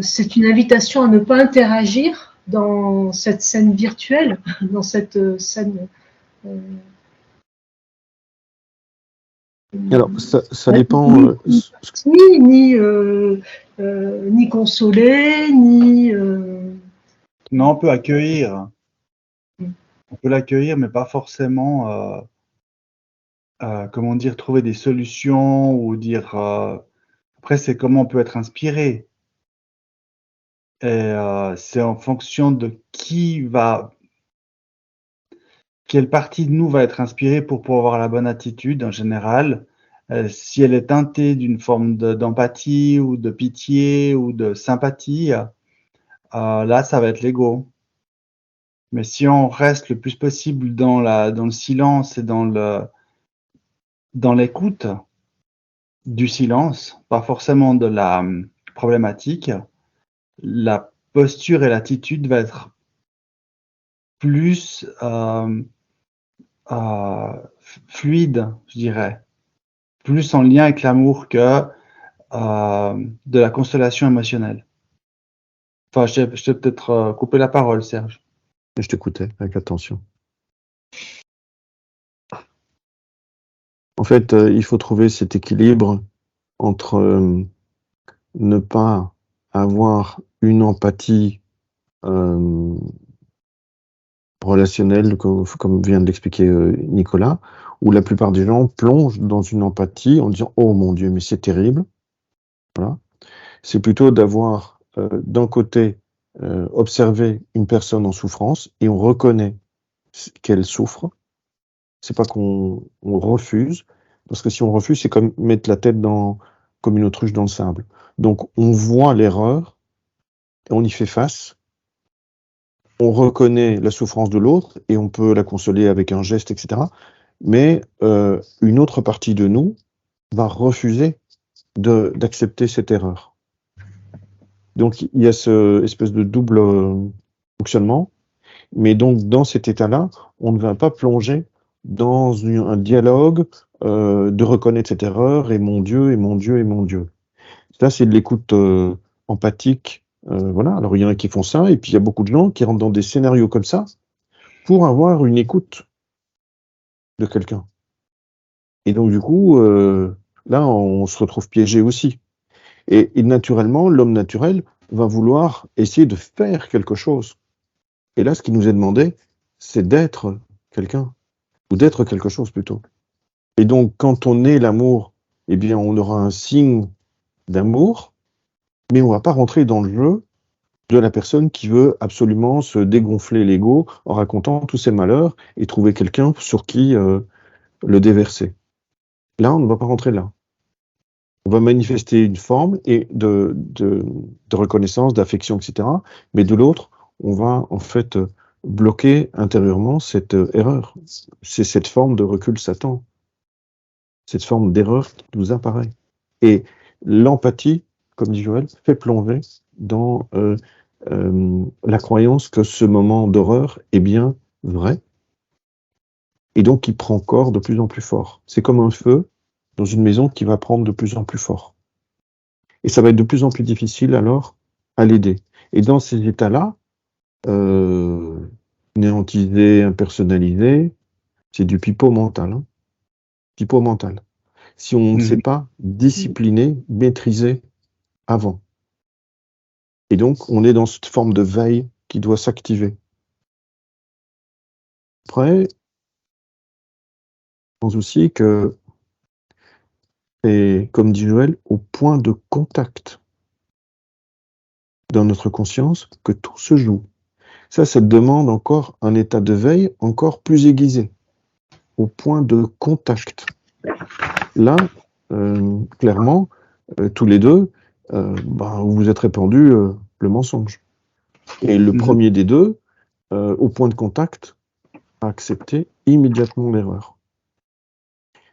c'est une invitation à ne pas interagir dans cette scène virtuelle, dans cette scène Alors, ça dépend. Ni consoler, ni. Non, on peut accueillir. On peut l'accueillir, mais pas forcément, comment dire, trouver des solutions ou dire. Après, c'est comment on peut être inspiré. Et c'est en fonction de quelle partie de nous va être inspirée pour pouvoir avoir la bonne attitude en général. Si elle est teintée d'une forme d'empathie ou de pitié ou de sympathie, là, ça va être l'ego. Mais si on reste le plus possible dans le silence et dans l'écoute du silence, pas forcément de la problématique, la posture et l'attitude va être plus fluide, je dirais, plus en lien avec l'amour que de la consolation émotionnelle. Enfin, je t'ai peut-être coupé la parole, Serge. Je t'écoutais avec attention. En fait, il faut trouver cet équilibre entre ne pas avoir une empathie relationnelle, comme vient de l'expliquer Nicolas, où la plupart des gens plongent dans une empathie en disant « Oh mon Dieu, mais c'est terrible ». Voilà. C'est plutôt d'avoir d'un côté observé une personne en souffrance et on reconnaît qu'elle souffre. C'est pas qu'on refuse, parce que si on refuse, c'est comme mettre la tête comme une autruche dans le sable. Donc on voit l'erreur, on y fait face, on reconnaît la souffrance de l'autre et on peut la consoler avec un geste, etc. Mais une autre partie de nous va refuser d'accepter cette erreur. Donc il y a ce espèce de double fonctionnement, mais donc dans cet état-là, on ne va pas plonger dans un dialogue de reconnaître cette erreur et mon Dieu, et mon Dieu, et mon Dieu. Ça, c'est de l'écoute empathique. Voilà. Alors, il y en a qui font ça, et puis il y a beaucoup de gens qui rentrent dans des scénarios comme ça pour avoir une écoute de quelqu'un. Et donc, du coup, là, on se retrouve piégé aussi. Et naturellement, l'homme naturel va vouloir essayer de faire quelque chose. Et là, ce qui nous est demandé, c'est d'être quelqu'un, ou d'être quelque chose plutôt. Et donc, quand on est l'amour, eh bien, on aura un signe d'amour, mais on ne va pas rentrer dans le jeu de la personne qui veut absolument se dégonfler l'ego en racontant tous ses malheurs et trouver quelqu'un sur qui le déverser. Là, on ne va pas rentrer là. On va manifester une forme et de reconnaissance, d'affection, etc. Mais de l'autre, on va en fait bloquer intérieurement cette erreur. C'est cette forme de recul Satan, cette forme d'erreur qui nous apparaît. Et l'empathie, comme dit Joël, fait plonger dans la croyance que ce moment d'horreur est bien vrai, et donc il prend corps de plus en plus fort. C'est comme un feu dans une maison qui va prendre de plus en plus fort. Et ça va être de plus en plus difficile alors à l'aider. Et dans ces états-là, néantisé, impersonnalisé, c'est du pipeau mental. Hein. Pipeau mental. Si on ne sait pas discipliner, maîtriser avant. Et donc, on est dans cette forme de veille qui doit s'activer. Après, je pense aussi que c'est, comme dit Joël, au point de contact dans notre conscience que tout se joue. Ça demande encore un état de veille encore plus aiguisé, au point de contact. Là, clairement, tous les deux, vous vous êtes répandus le mensonge. Et le premier des deux, au point de contact, a accepté immédiatement l'erreur.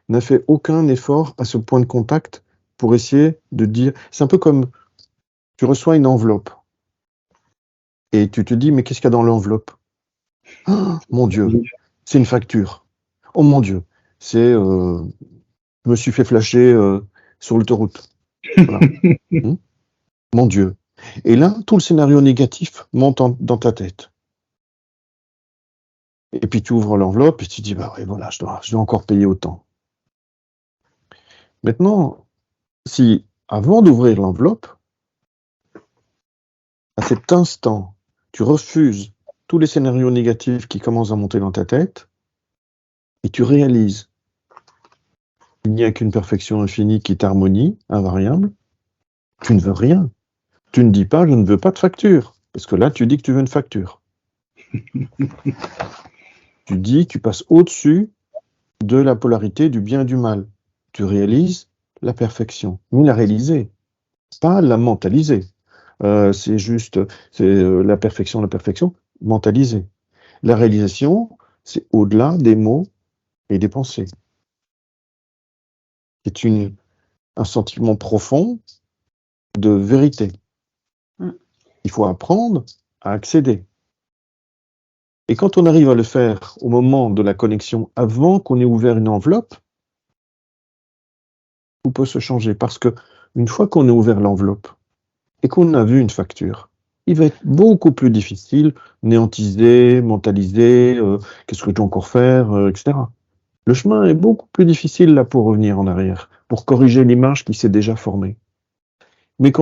N'a fait aucun effort à ce point de contact pour essayer de dire... C'est un peu comme tu reçois une enveloppe et tu te dis, mais qu'est-ce qu'il y a dans l'enveloppe? Oh, mon Dieu, c'est une facture. Oh mon Dieu, c'est... je me suis fait flasher sur l'autoroute. Voilà. Mon Dieu. Et là, tout le scénario négatif monte dans ta tête. Et puis tu ouvres l'enveloppe et tu dis, bah ouais, voilà, je dois encore payer autant. Maintenant, si avant d'ouvrir l'enveloppe, à cet instant, tu refuses tous les scénarios négatifs qui commencent à monter dans ta tête, et tu réalises qu'il n'y a qu'une perfection infinie qui t'harmonie, invariable, tu ne veux rien. Tu ne dis pas, je ne veux pas de facture, parce que là, tu dis que tu veux une facture. Tu dis, tu passes au-dessus de la polarité du bien et du mal. Tu réalises la perfection, mais la réaliser, pas la mentaliser. C'est juste, la perfection, mentalisée. La réalisation, c'est au-delà des mots et des pensées. C'est un sentiment profond de vérité. Il faut apprendre à accéder. Et quand on arrive à le faire au moment de la connexion, avant qu'on ait ouvert une enveloppe, tout peut se changer. Parce que une fois qu'on a ouvert l'enveloppe et qu'on a vu une facture, il va être beaucoup plus difficile, néantiser, mentaliser, qu'est-ce que je dois encore faire, etc. Le chemin est beaucoup plus difficile là pour revenir en arrière, pour corriger l'image qui s'est déjà formée. Mais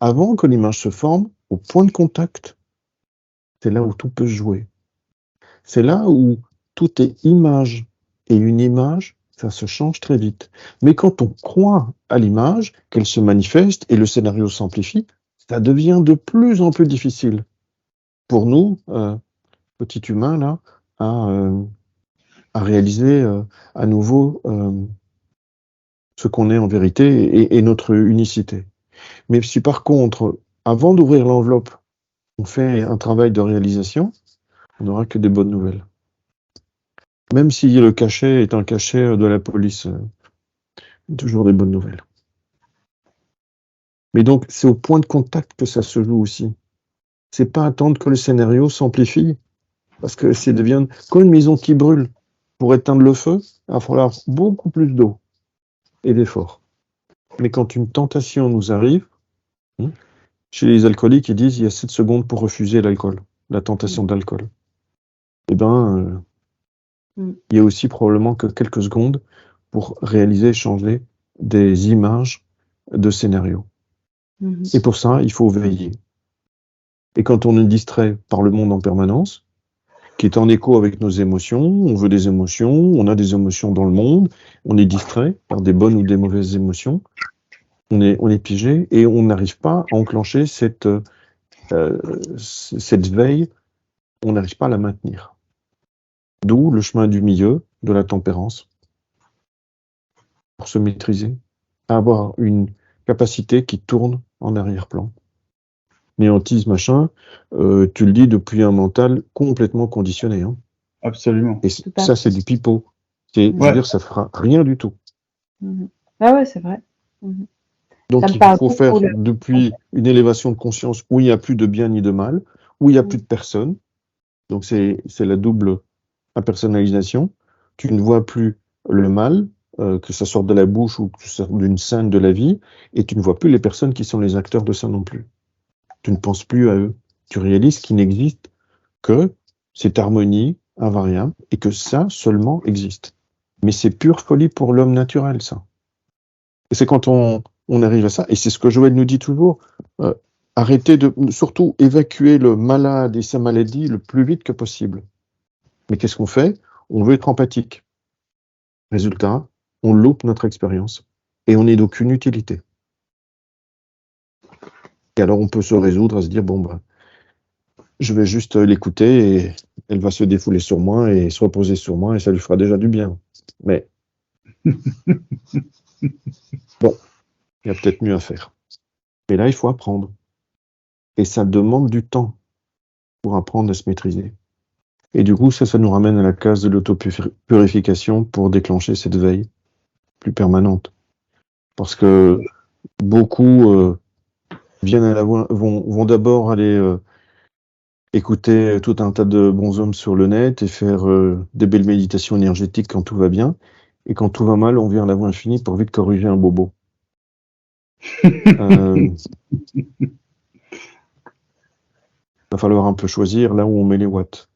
avant que l'image se forme, au point de contact, c'est là où tout peut se jouer. C'est là où tout est image. Et une image, ça se change très vite. Mais quand on croit à l'image, qu'elle se manifeste et le scénario s'amplifie, ça devient de plus en plus difficile pour nous, petits humains, là, à réaliser à nouveau ce qu'on est en vérité et notre unicité. Mais si par contre, avant d'ouvrir l'enveloppe, on fait un travail de réalisation, on n'aura que des bonnes nouvelles. Même si le cachet est un cachet de la police, toujours des bonnes nouvelles. Mais donc, c'est au point de contact que ça se joue aussi. C'est pas attendre que le scénario s'amplifie, parce que ça devient comme une maison qui brûle. Pour éteindre le feu, il va falloir beaucoup plus d'eau et d'efforts. Mais quand une tentation nous arrive, chez les alcooliques, ils disent il y a 7 secondes pour refuser l'alcool, la tentation d'alcool. Eh bien, il y a aussi probablement que quelques secondes pour réaliser, changer des images de scénarios. Et pour ça, il faut veiller. Et quand on est distrait par le monde en permanence, qui est en écho avec nos émotions, on veut des émotions, on a des émotions dans le monde, on est distrait par des bonnes ou des mauvaises émotions, on est piégé et on n'arrive pas à enclencher cette veille, on n'arrive pas à la maintenir. D'où le chemin du milieu, de la tempérance, pour se maîtriser, avoir une capacité qui tourne en arrière-plan. Mais hantise, machin, tu le dis depuis un mental complètement conditionné. Hein. Absolument. Et ça, c'est du pipeau. Je veux dire, ça fera rien du tout. Ah ouais, c'est vrai. Donc, il faut faire depuis une élévation de conscience où il n'y a plus de bien ni de mal, où il n'y a plus de personne. Donc, c'est la double impersonnalisation. Tu ne vois plus le mal, que ça sorte de la bouche ou que ça sorte d'une scène de la vie, et tu ne vois plus les personnes qui sont les acteurs de ça non plus. Tu ne penses plus à eux. Tu réalises qu'il n'existe que cette harmonie invariable et que ça seulement existe. Mais c'est pure folie pour l'homme naturel, ça. Et c'est quand on arrive à ça, et c'est ce que Joël nous dit toujours, arrêtez de, surtout évacuer le malade et sa maladie le plus vite que possible. Mais qu'est-ce qu'on fait? On veut être empathique. Résultat, on loupe notre expérience et on n'est d'aucune utilité. Et alors on peut se résoudre à se dire, bon, ben, je vais juste l'écouter et elle va se défouler sur moi et se reposer sur moi et ça lui fera déjà du bien. Mais bon, il y a peut-être mieux à faire. Mais là, il faut apprendre. Et ça demande du temps pour apprendre à se maîtriser. Et du coup, ça nous ramène à la case de l'autopurification pour déclencher cette veille plus permanente. Parce que beaucoup viennent à la voix, vont d'abord aller écouter tout un tas de bons hommes sur le net et faire des belles méditations énergétiques quand tout va bien. Et quand tout va mal, on vient à la voix infinie pour vite corriger un bobo. Va falloir un peu choisir là où on met les watts.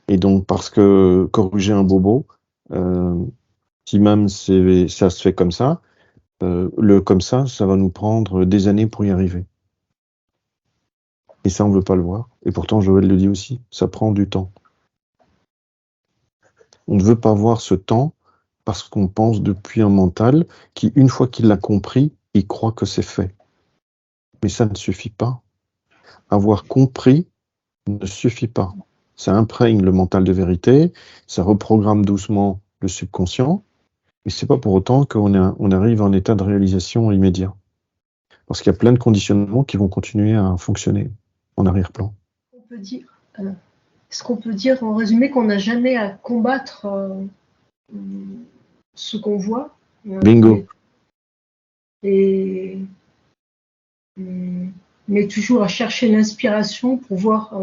Et donc, parce que corriger un bobo, si même ça se fait comme ça, comme ça va nous prendre des années pour y arriver. Et ça, on ne veut pas le voir. Et pourtant, Joël le dit aussi, ça prend du temps. On ne veut pas voir ce temps parce qu'on pense depuis un mental qui, une fois qu'il l'a compris, il croit que c'est fait. Mais ça ne suffit pas. Avoir compris ne suffit pas. Ça imprègne le mental de vérité, ça reprogramme doucement le subconscient, mais c'est pas pour autant qu'on arrive en état de réalisation immédiat. Parce qu'il y a plein de conditionnements qui vont continuer à fonctionner en arrière-plan. Est-ce qu'on peut dire en résumé qu'on n'a jamais à combattre ce qu'on voit? Bingo. Mais toujours à chercher l'inspiration pour voir,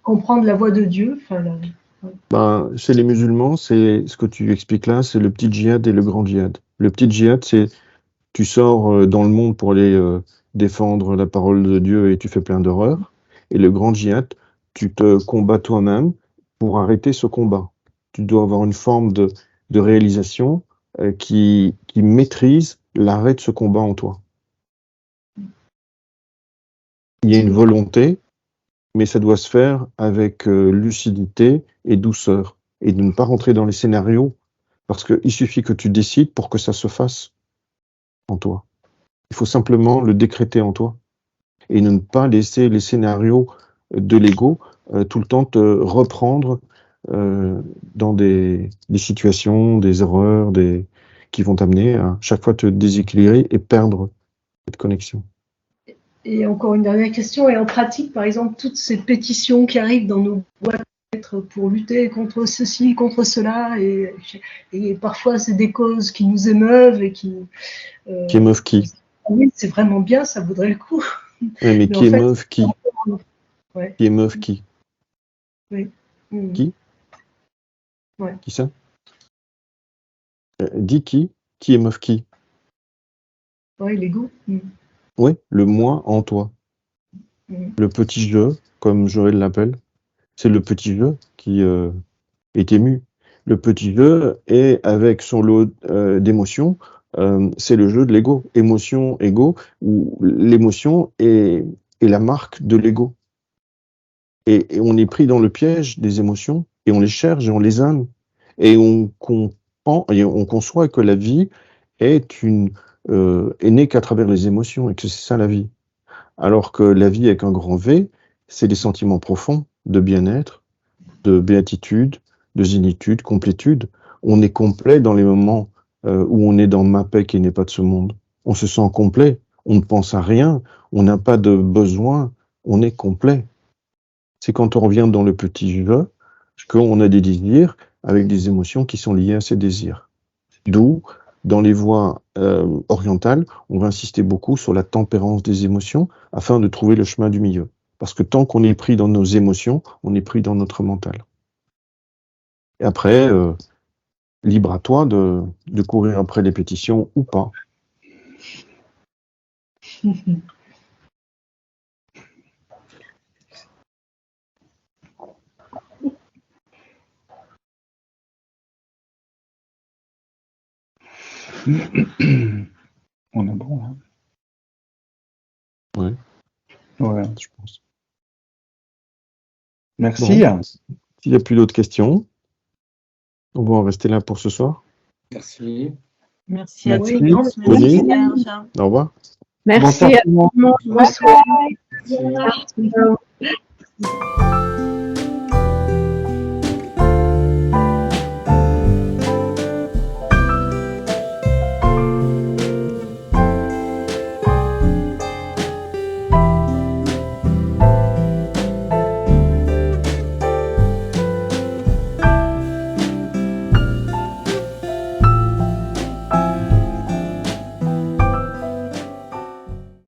comprendre la voie de Dieu. Chez les musulmans, c'est ce que tu expliques là, c'est le petit djihad et le grand djihad. Le petit djihad, c'est tu sors dans le monde pour aller défendre la parole de Dieu et tu fais plein d'horreurs. Et le grand djihad, tu te combats toi-même pour arrêter ce combat. Tu dois avoir une forme de réalisation qui maîtrise l'arrêt de ce combat en toi. Il y a une volonté, mais ça doit se faire avec lucidité et douceur, et de ne pas rentrer dans les scénarios, parce qu'il suffit que tu décides pour que ça se fasse en toi. Il faut simplement le décréter en toi, et ne pas laisser les scénarios de l'ego tout le temps te reprendre dans des situations, des erreurs, qui vont t'amener à chaque fois te déséquilibrer et perdre cette connexion. Et encore une dernière question, et en pratique, par exemple, toutes ces pétitions qui arrivent dans nos boîtes lettres pour lutter contre ceci, contre cela, et parfois c'est des causes qui nous émeuvent et qui émeuvent qui? Oui, c'est vraiment bien, ça vaudrait le coup. Oui, mais qui émeuvent qui? Ouais. Qui émeuvent qui? Oui. Qui? Ouais. Qui ça? Dis qui? Qui émeuvent qui? Oui, l'ego. Oui, le moi en toi. Le petit jeu, comme Joël l'appelle, c'est le petit jeu qui est ému. Le petit jeu est avec son lot d'émotions c'est le jeu de l'ego. Émotion, ego, où l'émotion est la marque de l'ego. Et on est pris dans le piège des émotions, et on les cherche, et on les aime, et on comprend, et on conçoit que la vie est née qu'à travers les émotions, et que c'est ça la vie. Alors que la vie avec un grand V, c'est des sentiments profonds de bien-être, de béatitude, de zénitude, complétude. On est complet dans les moments où on est dans ma paix qui n'est pas de ce monde. On se sent complet, on ne pense à rien, on n'a pas de besoin, on est complet. C'est quand on revient dans le petit je qu'on a des désirs avec des émotions qui sont liées à ces désirs. D'où, dans les voies orientales, on va insister beaucoup sur la tempérance des émotions afin de trouver le chemin du milieu. Parce que tant qu'on est pris dans nos émotions, on est pris dans notre mental. Et après, libre à toi de courir après les pétitions ou pas. On est bon, hein? Ouais, Ouais. je pense. Merci. Bon. S'il n'y a plus d'autres questions, on va en rester là pour ce soir. Merci. Merci à Merci. tous. Bonne Merci nuit. Serge. Au revoir. Merci Bonsoir à tout le monde. tout le monde. Bonsoir. Merci. Au revoir.